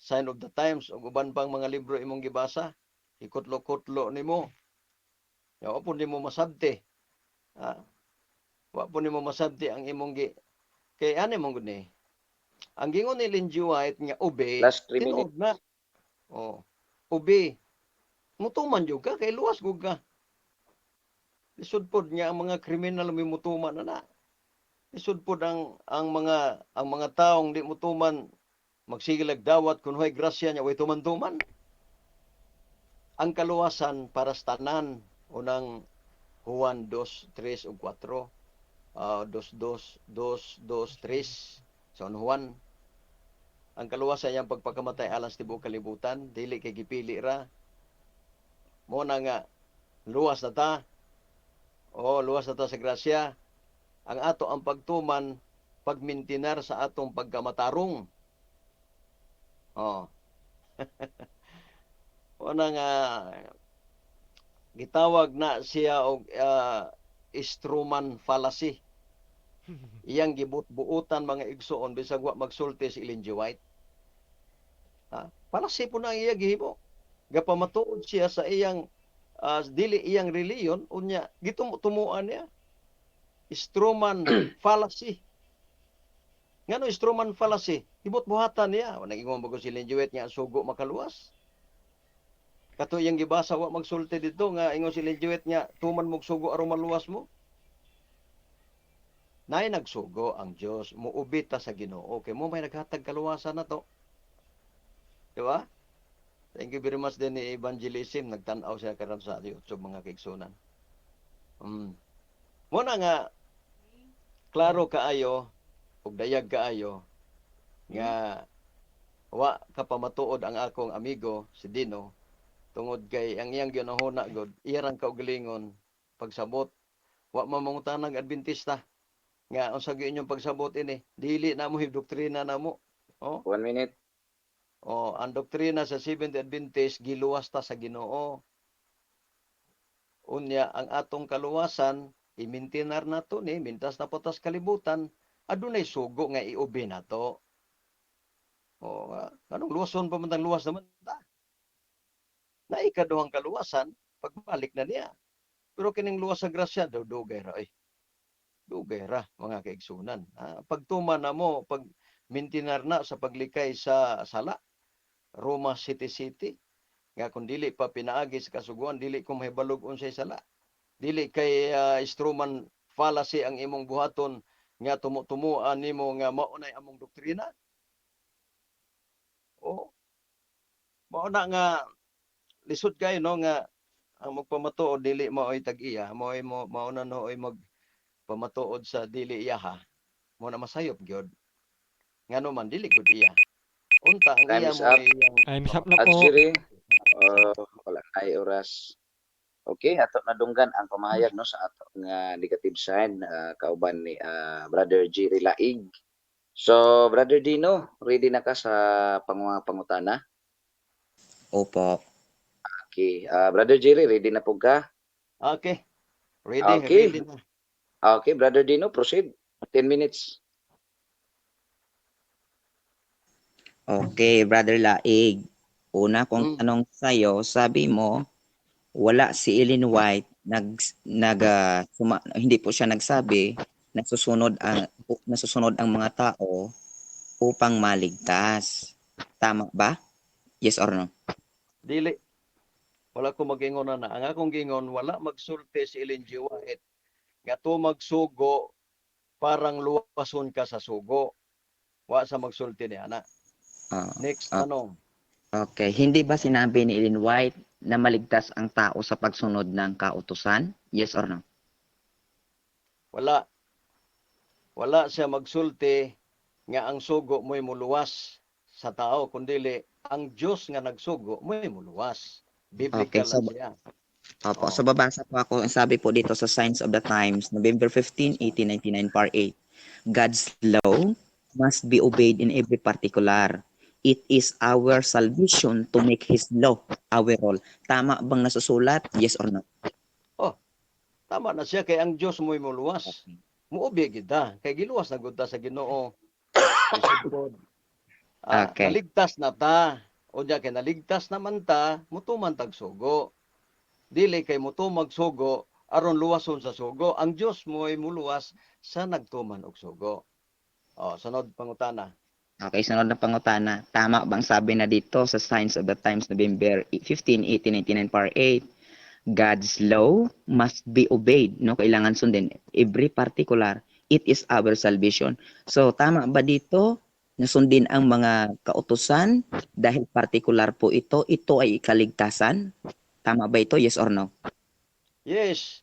Sign of the Times o uban pang mga libro imong gibasa, ikutlo-kutlo nimo. Ya wa po nimo masabti. Wa po nimo masabti ang imong kay ani mong gud ni. Ang gingon ni Ellen G. White nga obey, Last 3 minutes. tinuod na. Obey. Mutuman jud ka kay luwas gud ka. Lisod pod nga ang mga kriminal mimutuman na. Lisod pod ang mga taong di mutuman magsigilag dawat kun hoy grasya niya way tuman-tuman. Ang kaluwasan para sa tanan unang Juan 2:3 ug 4. 2:2, 2:2, 3 San Juan. Ang kaluwasan niyang pagpakamatay alang sa tibuok kalibutan, dili kay gipili ra. Mo na nga luwas na ta. Luwas na ta sa grasya. Ang ato ang pagtuman pagmintinar sa atong pagkamatarong. Una nga gitawag na siya og Stroman fallacy. Iyang gibut-buutan mga igsoon bisag wa magsulti si Ellen G. White. Fallacy po na iya gihimo. Gapamatuod siya sa iyang dili iyang reliyon unya gitumuan niya. Stroman fallacy. Ngano Stroman fallacy? Gibut-buhatan niya. Nag-ingon ba ko si Ellen G. White nga sugo makaluwas? Kato iyang gibasa wa magsulti dito nga ingon si Ellen G. White nga tuman mog sugo aron maluwas mo. Nay nagsugo ang Dios, muubita sa Ginoo kay mo may naghatag kaluwasan na to. Di ba? Thank you very much din ni Evangelism, nagtan-aw siya karon sa YouTube mga kaigsunan. Mo na nga klaro kaayo ug dayag kaayo nga wa kapamatuod ang akong amigo si Dino tungod kay ang iyang ginahuna god iyang kaugalingon pagsabot wa mamungutanang Adventista nga unsa gyud inyong pagsabot ini dili na mo doktrina na mo 1 minute. ang doktrina sa Seventh Adventist giluwas ta sa Ginoo unya ang atong kaluwasan imintinar nato ni mintas na potas kalibutan adunay sugo nga iubi nato anong luwason pa man tang luwas naman ta na ikaduhang kaluwasan pagbalik na niya pero kining luwas sa grasya dugay ra dugay ra mga kaigsunan. Pagtuman na mo, pag mintinar na sa paglikay sa sala, Roma City, nga kung dili pa pinaagi sa kasuguan, dili ko mahibalog unsay sala. Dili kay Stroman fallacy ang imong buhaton nga tumutumuan nimo nga mao nay among doktrina. O mao na nga lisod kayo no nga ang magpamatuod dili mao'y tag-iya, mao na nooy magpamatuod sa dili iya ha. Mo na masayop gyud. Ngano man dili gud iya. Unta ang Time iya is mo up. ay Time's up na po. Ajiri, wala na ay oras. Okay, ato nadunggan ang pamahayag no sa ato nga negative side kauban ni Brother Jerry Laig. So, Brother Dino, ready na ka sa pangutana? Opo. Okay. Brother Jerry, ready na po ka? Okay. Ready, Okay. ready na. Okay, Brother Dino, proceed. 10 minutes. Okay, Brother Laig. Una kong Mm. tanong sa'yo, sabi mo, wala si Ellen White, hindi po siya nagsabi, nasusunod ang mga tao upang maligtas. Tama ba? Yes or no? Dili. Wala ko magingon na. Ang akong gingon, wala magsulti si Ellen G. White nga to magsugo parang luwason ka sa sugo. Wa sa magsulti ni ana. Ah, Next ah, tanong. okay. Hindi ba sinabi ni Ellen White na maligtas ang tao sa pagsunod ng kautusan? Yes or no? Wala. Wala siya magsulti nga ang sugo mo'y muluwas sa tao, kundili ang Diyos nga nagsugo mo'y muluwas. Okay, Biblical so lang siya. opo, Oh. so babasa po ako. Ang sabi po dito sa Signs of the Times, November 15, 1899, part 8. God's law must be obeyed in every particular. It is our salvation to make His law our role. Tama bang nasusulat? Yes or no? Oh, tama na siya kay ang Diyos mo'y muluwas. Okay. Muobi kita kay giluwas na gud ta sa Ginoo. Isod pod. Okay. Naligtas na ta. Unya kay naligtas naman ta, mutuman tag sugo. Dili kay mutumag sugo aron luwason sa sugo. Ang Dios mo'y muluwas sa nagtuman og sugo. Oh, sunod pangutana. Okay, sunod na pangutana. Tama bang sabi na dito sa Signs of the Times, November 15, 1899, part 8? God's law must be obeyed. No? Kailangan sundin. Every particular. It is our salvation. So, tama ba dito? Nasundin ang mga kautusan dahil particular po ito. Ito ay kaligtasan. Tama ba ito? Yes or no? Yes,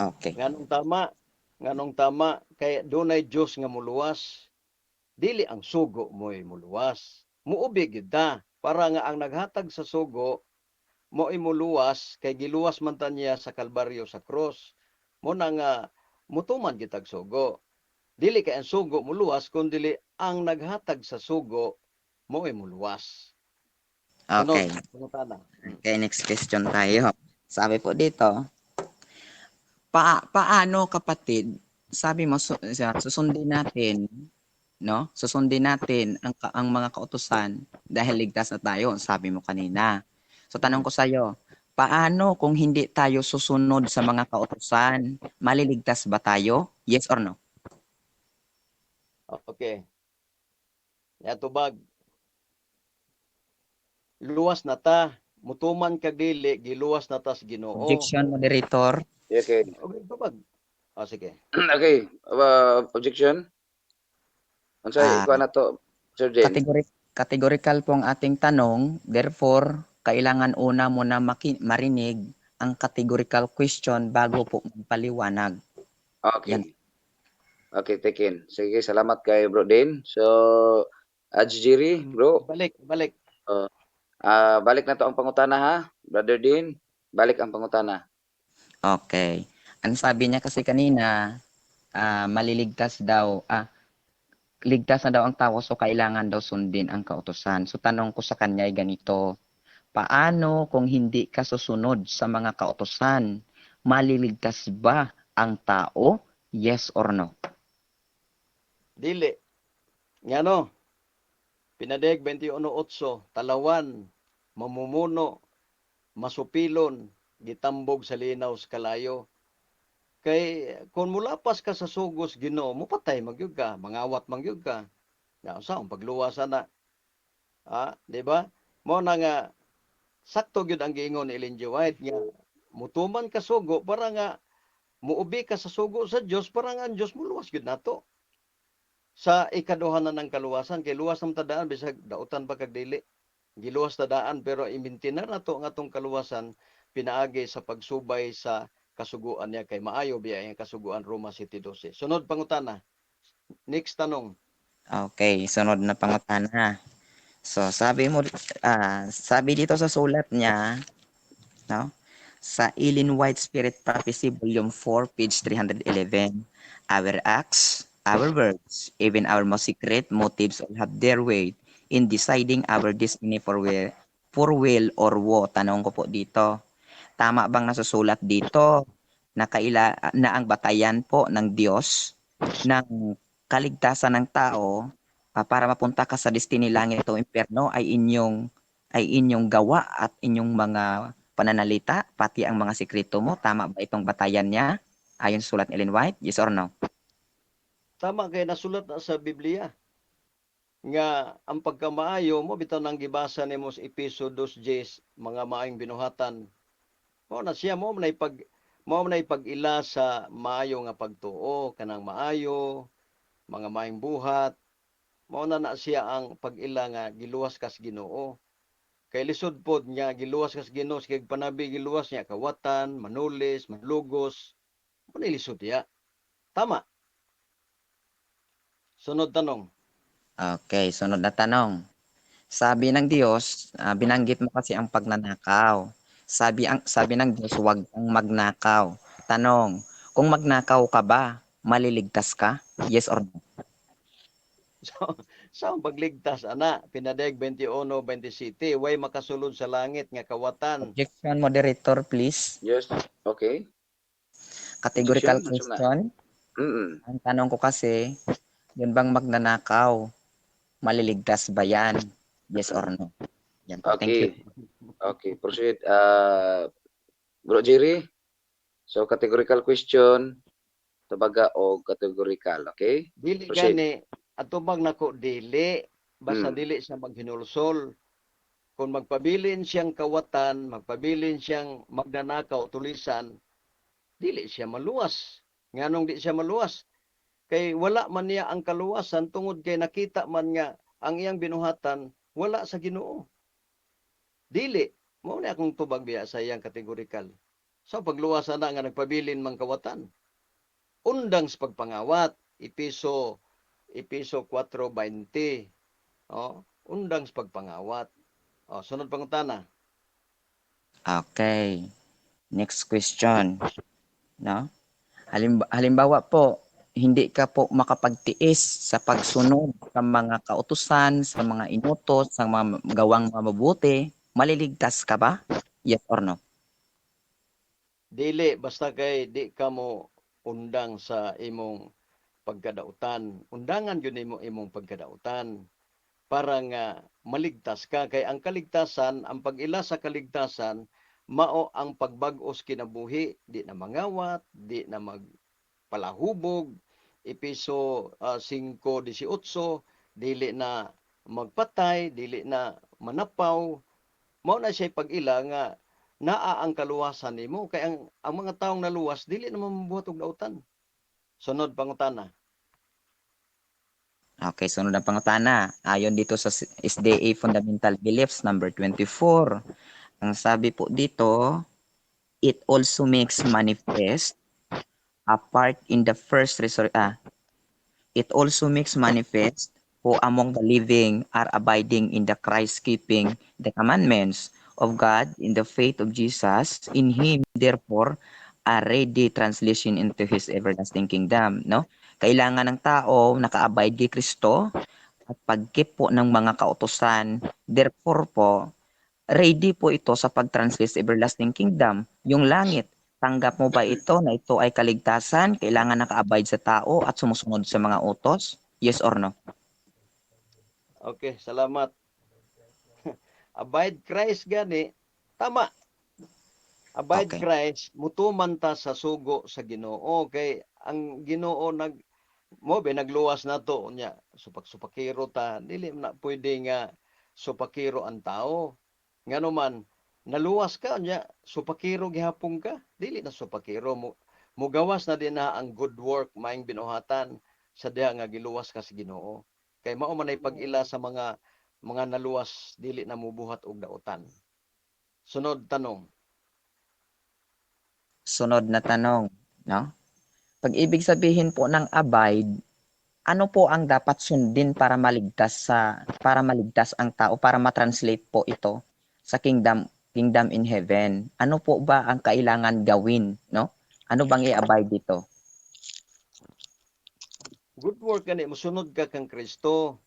Okay. nganong tama. Nganong tama kay dunay Dios nga muluwas. Dili ang sugo mo'y muluwas. Muubi gid ta para nga ang naghatag sa sugo mo'y muluwas kay giluwas man ta niya sa Kalbaryo sa krus. Mo na nga mutuman gitag sugo. Dili kay ang sugo muluwas kundi ang naghatag sa sugo mo'y muluwas. Okay. Pangutana. Okay, next question tayo. Sabi po dito, paano kapatid, sabi mo, susundin natin, no? Susundin natin ang mga kautusan dahil ligtas na tayo, sabi mo kanina. So tanong ko sa iyo, paano kung hindi tayo susunod sa mga kautusan, maliligtas ba tayo? Yes or no? Okay. Tubag. Luwas na ta, mutuman kag dili giluwas na ta sa Ginoo. Objection, moderator. Okay. Okay, tubag. Sige. Okay. Objection? Unsay ikuha na to, Sir Jane? Categorical po ang ating tanong, therefore, kailangan una mo na marinig ang categorical question bago po magpaliwanag. Okay. Yan. Okay, taken. Sige, salamat kay Bro Din. So, Ajiri, bro. Balik. Balik na to ang pangutana ha. Brother Din, balik ang pangutana. Okay. Ang sabi niya kasi kanina, maliligtas daw, ligtas na daw ang tao so kailangan daw sundin ang kautusan. So tanong ko sa kanya ay ganito, paano kung hindi ka susunod sa mga kautusan? Maliligtas ba ang tao? Yes or no? Dili. Ngano? Pinadeg 21:8, talawan, mamumuno, masupilon, gitambog sa linaw sa kalayo. Kay kung mulapas ka sa sugos Ginoo, mupatay magyud ka, mangawat magyud ka. Nga usa ang pagluwasan na. Di ba? Mo na nga sakto gyud ang giingon ni Ellen G. White nga mutuman ka sugo para nga Muubi ka sa sugo sa Dios para nga ang Dios muluwas gyud nato. Sa ikaduha na ng kaluwasan kay luwas nam tadaan bisag dautan pa kag dili. Giluwas tadaan pero imintinar nato nga tong kaluwasan pinaagi sa pagsubay sa kasuguan niya kay maayo biya ang kasuguan Roma 7:12. Sunod pangutana. Next tanong. Okay, sunod na pangutana. So, sabi dito sa sulat niya, no? Sa Ellen White Spirit Prophecy Volume 4, page 311, our acts, our words, even our most secret motives all have their weight in deciding our destiny for will or woe. Tanong ko po dito, tama bang nasusulat dito na ang batayan po ng Diyos ng kaligtasan ng tao para mapunta ka sa destiny langit o impyerno ay inyong gawa at inyong mga pananalita, pati ang mga sikreto mo? Tama ba itong batayan niya? Ayon sa sulat ni Ellen White? Yes or no? Tama kay nasulat na sa Biblia nga ang pagkamaayo mo bitaw nang gibasa nimo sa Episo 2:10 mga maayong binuhatan. Mao na siya mo na ipag-ila sa maayo nga pagtuo kanang maayo, mga maayong buhat. Mao na siya ang pag-ila nga giluwas kas Ginoo. Kay lisod pod nga giluwas kas Ginoo kay panabi giluwas niya kawatan, manulis, manlugos. Mo ni lisod ya. Tama. Sunod tanong. Okay, sunod na tanong. Sabi ng Diyos, binanggit mo kasi ang pagnanakaw. Sabi ng Diyos, huwag kang magnakaw. Tanong, kung magnakaw ka ba, maliligtas ka? Yes or no? So, sa pagligtas ana pinadayeg 21:27 way makasulod sa langit nga kawatan. Objection, moderator, please. Yes. Okay. Categorical Objection, mansum na. question. Mm. Ang tanong ko kasi, yun bang magnanakaw, maliligtas ba yan? Yes or no? Yan po. Thank you. Okay. Okay, proceed. Bro Jerry. So categorical question, tabaga o categorical, okay? Dili Proceed. gani atubang nako dili basta Mm. dili siya maghinulsol. Kung magpabilin siyang kawatan, magpabilin siyang magnanakaw tulisan, dili siya maluwas. Nganong di siya maluwas? Kay wala man niya ang kaluwasan tungod kay nakita man nga ang iyang binuhatan wala sa Ginoo. Dili mao ni akong tubag biya sa iyang kategorikal. So pagluwasan na nga nagpabilin mang kawatan. Undang sa pagpangawat, Episo 4:20. Oh, undang sa pagpangawat. Oh, sunod pangutana. Okay. Next question. No? Halimbawa po, hindi ka po makapagtiis sa pagsunod sa mga kautusan, sa mga inutos, sa mga gawang mabubuti, maliligtas ka ba? Yes or no? Dili basta kay di ka mo undang sa imong pagkadautan. Undangan gyud nimo imong pagkadautan para nga maligtas ka kay ang kaligtasan, ang pag-ila sa kaligtasan mao ang pagbag-os kinabuhi, di na mangawat, di na magpalahubog. Episo 5:18 dili na magpatay, dili na manapaw. Mao na siya pag-ila nga naa ang kaluwasan nimo kay ang mga taong naluwas dili na mabuhat og dautan. Sunod pangutana. Okay, sunod ang pangutana. Ayon dito sa SDA Fundamental Beliefs number 24, ang sabi po dito, it also makes manifest a part in the first it also makes manifest who among the living are abiding in the Christ keeping the commandments of God in the faith of Jesus. In Him, therefore, a ready translation into His everlasting kingdom. No? Kailangan ng tao naka-abide kay Kristo at pagkip po ng mga kautusan. Therefore po, ready po ito sa pag-translate sa everlasting kingdom. Yung langit, tanggap mo ba ito na ito ay kaligtasan, kailangan naka-abide sa tao at sumusunod sa mga utos? Yes or no? Okay, salamat. Abide Christ gani, tama. Abide Okay. Christ, mutuman ta sa sugo sa Ginoo kay ang Ginoo mo be nagluwas nato nya supak-supakiro ta dili na pwede nga supakiro ang tao. Ngano man naluwas ka nya supakiro gihapon ka dili na supakiro mo mugawas na din na ang good work maing binuhatan sa diha nga giluwas ka sa Ginoo. Kay mao man ay pag-ila sa mga naluwas dili na mubuhat og daotan. Sunod tanong. Sunod na tanong, no? Pag ibig sabihin po ng abide, ano po ang dapat sundin para maligtas ang tao, para ma-translate po ito sa kingdom in heaven? Ano po ba ang kailangan gawin, no? Ano bang i-abide dito? Good work gani mosunod ka kang Kristo.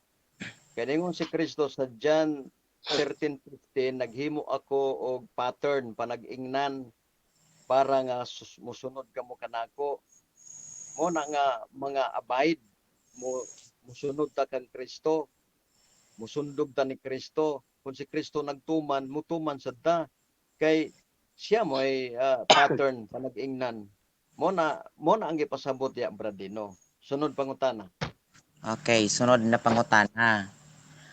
Kay ingon si Kristo sa John 13:15, naghimo ako og pattern panag-ingnan para nga musunod kamo kanako. Mo na nga mga abide mo musunod ta kang Kristo, musundog ta ni Kristo. Kung si Kristo nagtuman, mutuman sad ta. Kay siya mo ay pattern panag-ingnan. Mo na ang gipasabot ya Bradino. Sunod pangutana. Okay, sunod na pangutana.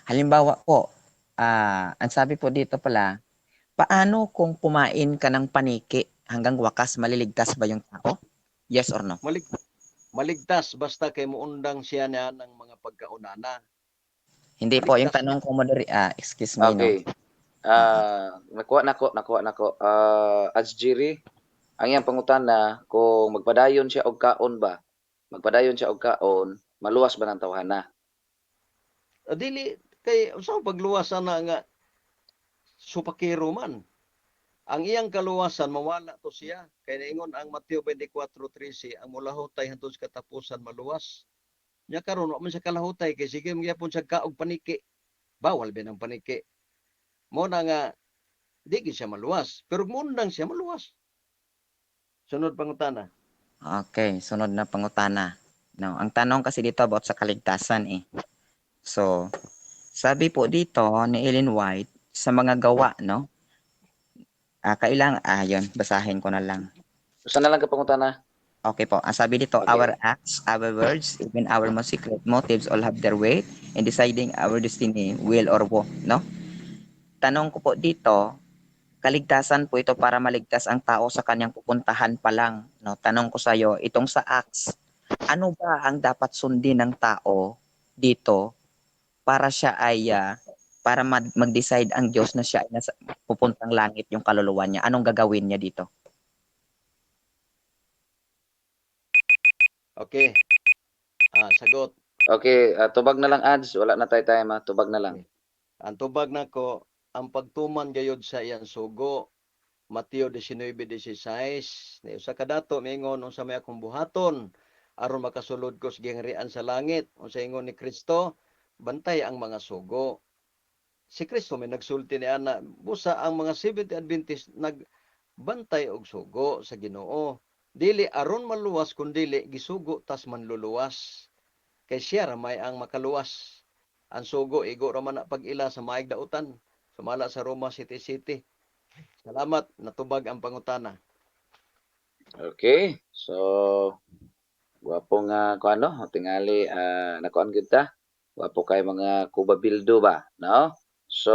Halimbawa po, ang sabi po dito pala, paano kung kumain ka ng paniki hanggang wakas maliligtas ba yung tao? Yes or no? Maligtas basta kay muundang siya niya ng mga pagkaunana. Hindi po, yung Maligtas tanong ko excuse me, no? Okay. Nakuha nako. Ajjiri, ang iyang pangutana kung magpadayon siya og kaon ba? Magpadayon siya og kaon, maluwas ba ng tawhana? Dili kay usa pagluwasan na nga supakiro man. Ang iyang kaluwasan mawala to siya. Kay naingon ang Mateo 24:13, ang mulahutay hangtod sa katapusan maluwas. Nya karon wa man siya kalahutay kay sige magyapon siya kaog paniki. Bawal ba ng paniki. Mo na nga di gyud siya maluwas, pero mundang siya maluwas. Sunod pangutana. Okay, sunod na pangutana. No, ang tanong kasi dito about sa kaligtasan eh. So, sabi po dito ni Ellen White sa mga gawa, no? Yun, basahin ko na lang. Usa na lang ka pangutana. Okay po. Ang sabi dito, Okay. our acts, our words, even our most secret motives all have their weight in deciding our destiny, will or woe, no? Tanong ko po dito, kaligtasan po ito para maligtas ang tao sa kanyang pupuntahan pa lang, no? Tanong ko sa iyo, itong sa acts, ano ba ang dapat sundin ng tao dito para siya ay para mag-decide ang Diyos na siya ay pupuntang langit yung kaluluwa niya? Anong gagawin niya dito? Okay. Sagot. Okay, tubag na lang ads, wala na tayo time ha, tubag na lang. Ang tubag nako, ang pagtuman gayud sa iyang sugo. Mateo 19:16. Ni usa ka dato mingon unsa may akong buhaton aron makasulod ko sa gingharian sa langit. Unsa ingon ni Kristo, bantay ang mga sugo. Si Kristo may nagsulti ni ana, busa ang mga Seventh Adventist nagbantay og sugo sa Ginoo. Dili aron maluwas kun dili gisugo tas manluluwas. Kay siya ra may ang makaluwas. Ang sugo igo ra man na pag-ila sa maayong dautan. Sumala sa Roma City City. Salamat, natubag ang pangutana. Okay. So, wapo nga kung ano, tingali nakuan gyud ta. Wapo kay mga Cuba Bildo ba, no? So,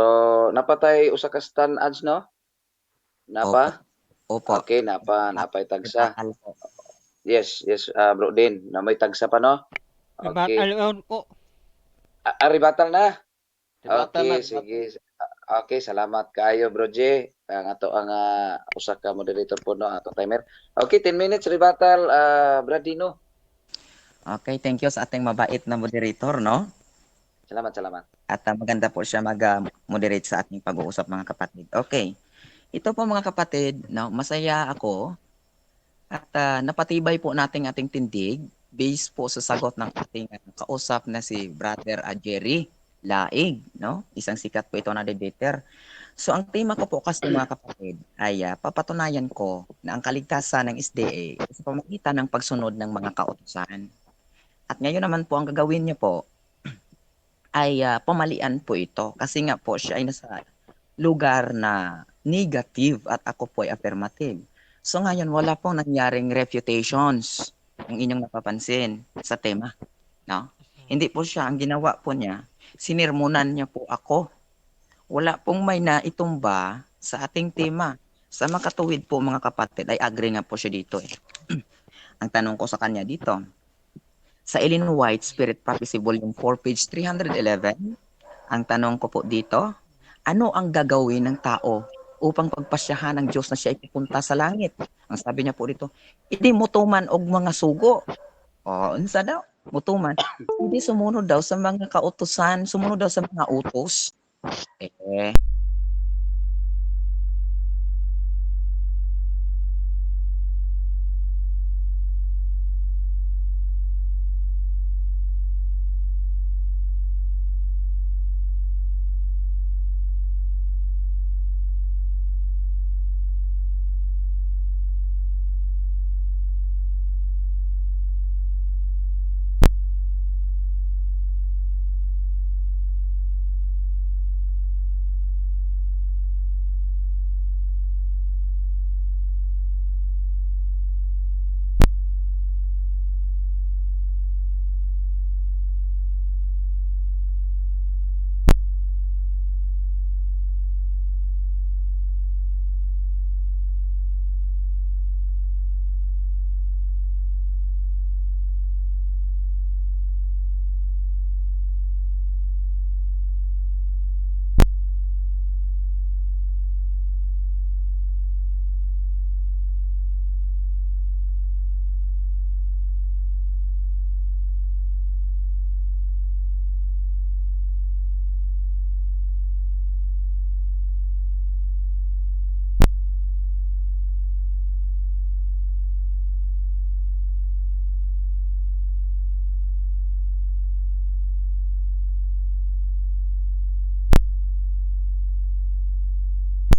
napatay usa ka stand ads, no? Napa? Opo. Okay, napay tagsa. Bakal po. Yes, bro din. Na may tagsa pa, no? Okay. Batal po. Aribatal na. Tibatan na, Okay, sige. Okay, salamat kayo, Bro J. Ang ato ang usa ka moderator po no, ato timer. Okay, 10 minutes rebuttal, Bradino. Okay, thank you sa ating mabait na moderator, no? Salamat. At maganda po siya mag-moderate sa ating pag-uusap, mga kapatid. Okay. Ito po, mga kapatid, no, masaya ako at napatibay po nating ating tindig based po sa sagot ng ating kausap na si Brother Jerry Laig, no? Isang sikat po ito na debater. So ang tema ko po kasi, mga kapatid ay papatunayan ko na ang kaligtasan ng SDA sa pamamagitan ng pagsunod ng mga kautusan. At ngayon naman po ang gagawin niyo po ay pamalian po ito kasi nga po siya ay nasa lugar na negative at ako po ay affirmative. So ngayon wala pong nangyaring refutations ang inyong napapansin sa tema, no? Hindi po siya, ang ginawa po niya, sinirmonan niya po ako. Wala pong may naitumba sa ating tema. Sa makatuwid po, mga kapatid, ay agree nga po siya dito eh. Ang tanong ko sa kanya dito, sa Ellen White Spirit Prophecy Volume 4, page 311, ang tanong ko po dito, ano ang gagawin ng tao upang pagpasyahan ng Diyos na siya ay pupunta sa langit? Ang sabi niya po dito, hindi mutuman og mga sugo. O, unsa daw? Mutuman. Hindi sumunod daw sa mga kautusan, sumunod daw sa mga utos. Eh,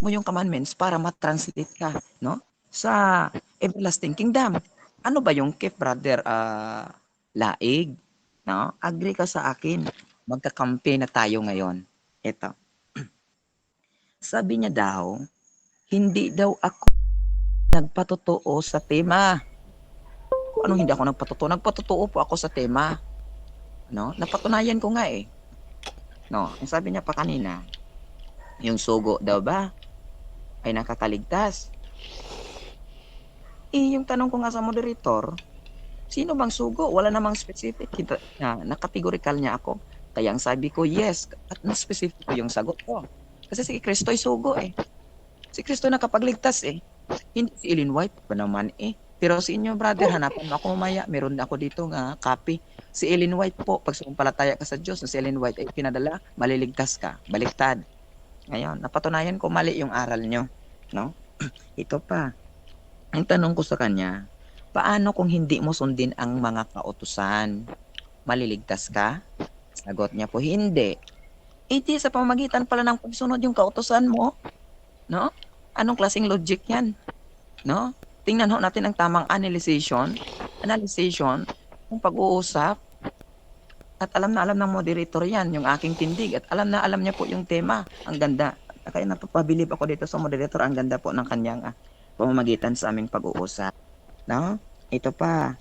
mo yung commandments para ma-translate ka, no? Sa everlasting kingdom. Ano ba yung keep, brother? Laig, no? Agree ka sa akin. Magkakampi na tayo ngayon. Ito. Sabi niya daw, hindi daw ako nagpatotoo sa tema. Anong hindi ako nagpatotoo? Nagpatotoo po ako sa tema. No? Napatunayan ko nga eh. No, ang sabi niya pa kanina, yung sugo daw ba ay nakakaligtas? Yung tanong ko nga sa moderator, sino bang sugo? Wala namang specific. Nakategorikal niya ako. Kaya ang sabi ko, yes. At na-specific ko yung sagot ko. Kasi si Kristo ay sugo eh. Si Kristo nakapagligtas eh. Hindi si Ellen White pa naman eh. Pero sa inyo, brother, hanapan mo ako mamaya. Meron ako dito nga copy. Si Ellen White po, pag sumampalataya ka sa Diyos, si Ellen White ay pinadala, maliligtas ka. Baliktad. Ngayon, napatunayan ko mali yung aral nyo. No? Ito pa. Ang tanong ko sa kanya, paano kung hindi mo sundin ang mga kautusan? Maliligtas ka? Sagot niya po, hindi. Di sa pamamagitan pala ng pagsunod yung kautusan mo. No? Anong klaseng logic yan? No? Tingnan ho natin ang tamang analyzation, kung pag-uusap, at alam na alam ng moderator yan, yung aking tindig, at alam na alam niya po yung tema. Ang ganda. Kaya napapabilib ako dito sa moderator, ang ganda po ng kanyang pamamagitan sa aming pag-uusap. No? Ito pa.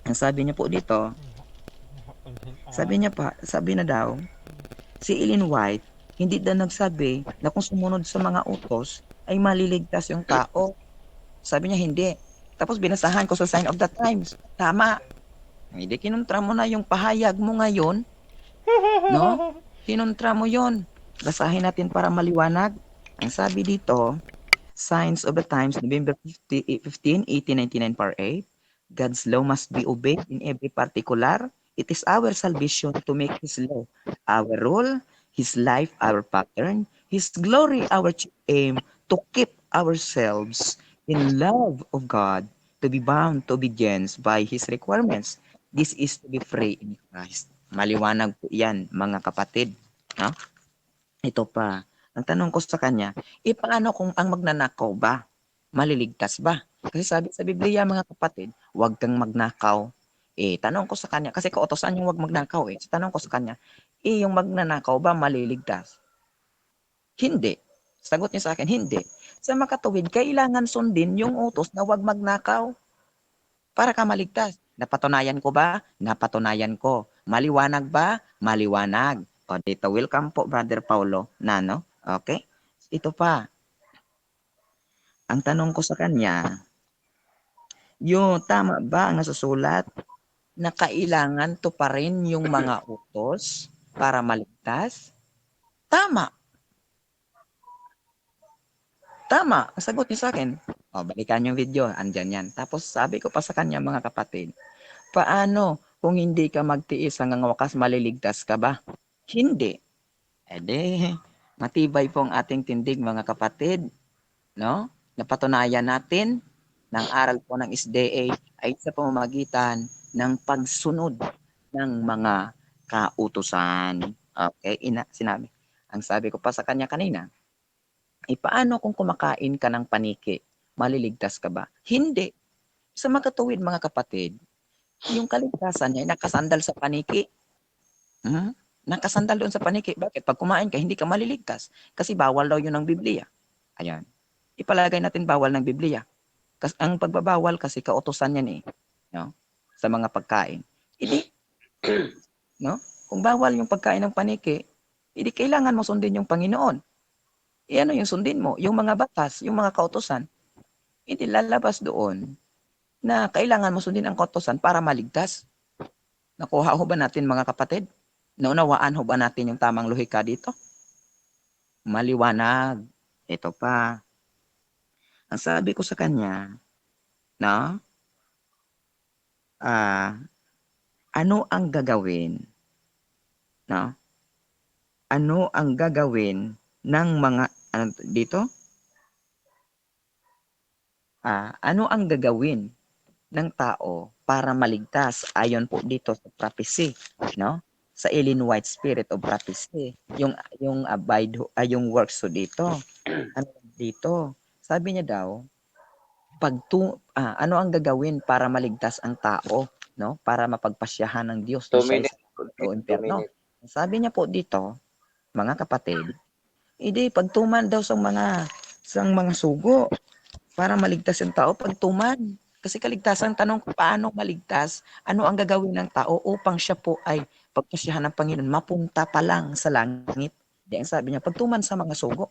Ang sabi niya po dito, sabi na daw, si Ellen White, hindi daw nagsabi na kung sumunod sa mga utos, ay maliligtas yung tao. Sabi niya, hindi. Tapos binasahan ko sa Sign of the Times. Tama. Hindi, kinontra mo na yung pahayag mo ngayon. No? Kinontra mo yon. Basahin natin para maliwanag. Ang sabi dito, Signs of the Times, November 15, 1899 par 8. God's law must be obeyed in every particular. It is our salvation to make His law our rule, His life our pattern, His glory our chief aim, to keep ourselves in love of God, to be bound to obedience by His requirements. This is to be free in Christ. Maliwanag po yan, mga kapatid. No? Ito pa. Ang tanong ko sa kanya, paano kung ang magnanakaw ba? Maliligtas ba? Kasi sabi sa Biblia, mga kapatid, huwag kang magnakaw. Tanong ko sa kanya, kasi kautosan yung huwag magnakaw eh. So, tanong ko sa kanya, yung magnanakaw ba maliligtas? Hindi. Sagot niya sa akin, hindi. Sa makatuwid, kailangan sundin yung utos na huwag magnakaw para ka maligtas. Napatunayan ko ba? Napatunayan ko. Maliwanag ba? Maliwanag. O dito, welcome po, Brother Paulo. Nano? Okay? Ito pa. Ang tanong ko sa kanya, Yung tama ba ang nasusulat na kailangan tuparin yung mga utos para maligtas? Tama. Tama. Ang sagot niya sa akin. O, balikan yung video. Andyan yan. Tapos sabi ko pa sa kanya, mga kapatid, paano kung hindi ka magtiis hanggang wakas maliligtas ka ba? Hindi. Ede, matibay po ang ating tindig, mga kapatid. No? Napatunayan natin ng aral po ng SDA ay sa pamamagitan ng pagsunod ng mga kautusan. Okay, sinabi. Ang sabi ko pa sa kanya kanina, paano kung kumakain ka ng paniki? Maliligtas ka ba? Hindi. Sa makatuwid, mga kapatid, yung kaligtasan niya ay nakasandal sa paniki. Nakasandal doon sa paniki. Bakit? Pag kumain ka, hindi ka maliligtas. Kasi bawal daw yun ng Biblia. Ayan. Ipalagay natin bawal ng Biblia. Kasi ang pagbabawal kasi kautusan yan eh. No? Sa mga pagkain. Hindi, no? Kung bawal yung pagkain ng paniki, hindi kailangan mo sundin yung Panginoon. Ano yung sundin mo? Yung mga batas, yung mga kautusan. Hindi lalabas doon na kailangan mo sundin ang kautusan para maligtas. Nakuha ho ba natin, mga kapatid? Naunawaan ho ba natin yung tamang lohika dito? Maliwanag. Ito pa. Ang sabi ko sa kanya, no? Ano ang gagawin? No? Ano ang gagawin ng mga dito? Ano ang gagawin ng tao para maligtas ayon po dito sa prophecy, no? Sa Ellen White Spirit of Prophecy, yung abide yung works so dito. Ano dito? Sabi niya daw, ano ang gagawin para maligtas ang tao, no? Para mapagpasyahan ng Diyos 2 na siya minutes. o 2 impyerno. minutes. Sabi niya po dito, mga kapatid, pagtuman daw sa mga sugo para maligtas yung tao, pagtuman. Kasi kaligtasan, tanong ko, paano maligtas? Ano ang gagawin ng tao upang siya po ay pagpasyahan ng Panginoon, mapunta pa lang sa langit? Ang sabi niya, pagtuman sa mga sugo.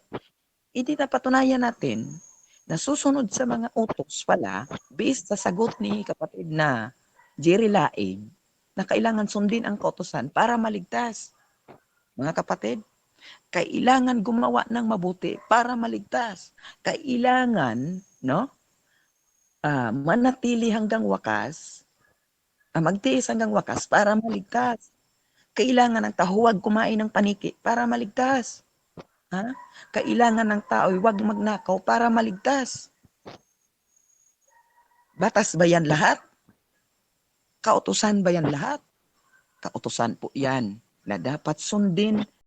Napatunayan natin na susunod sa mga utos pala, based sa sagot ni kapatid na Jerry Laing, na kailangan sundin ang kautusan para maligtas. Mga kapatid, kailangan gumawa ng mabuti para maligtas. Kailangan, no? Manatili hanggang wakas, magtiis hanggang wakas para maligtas. Kailangan ng tao huwag kumain ng paniki para maligtas. Kailangan ng tao huwag magnakaw para maligtas. Batas ba yan lahat? Kautusan ba yan lahat? Kautusan po yan na dapat sundin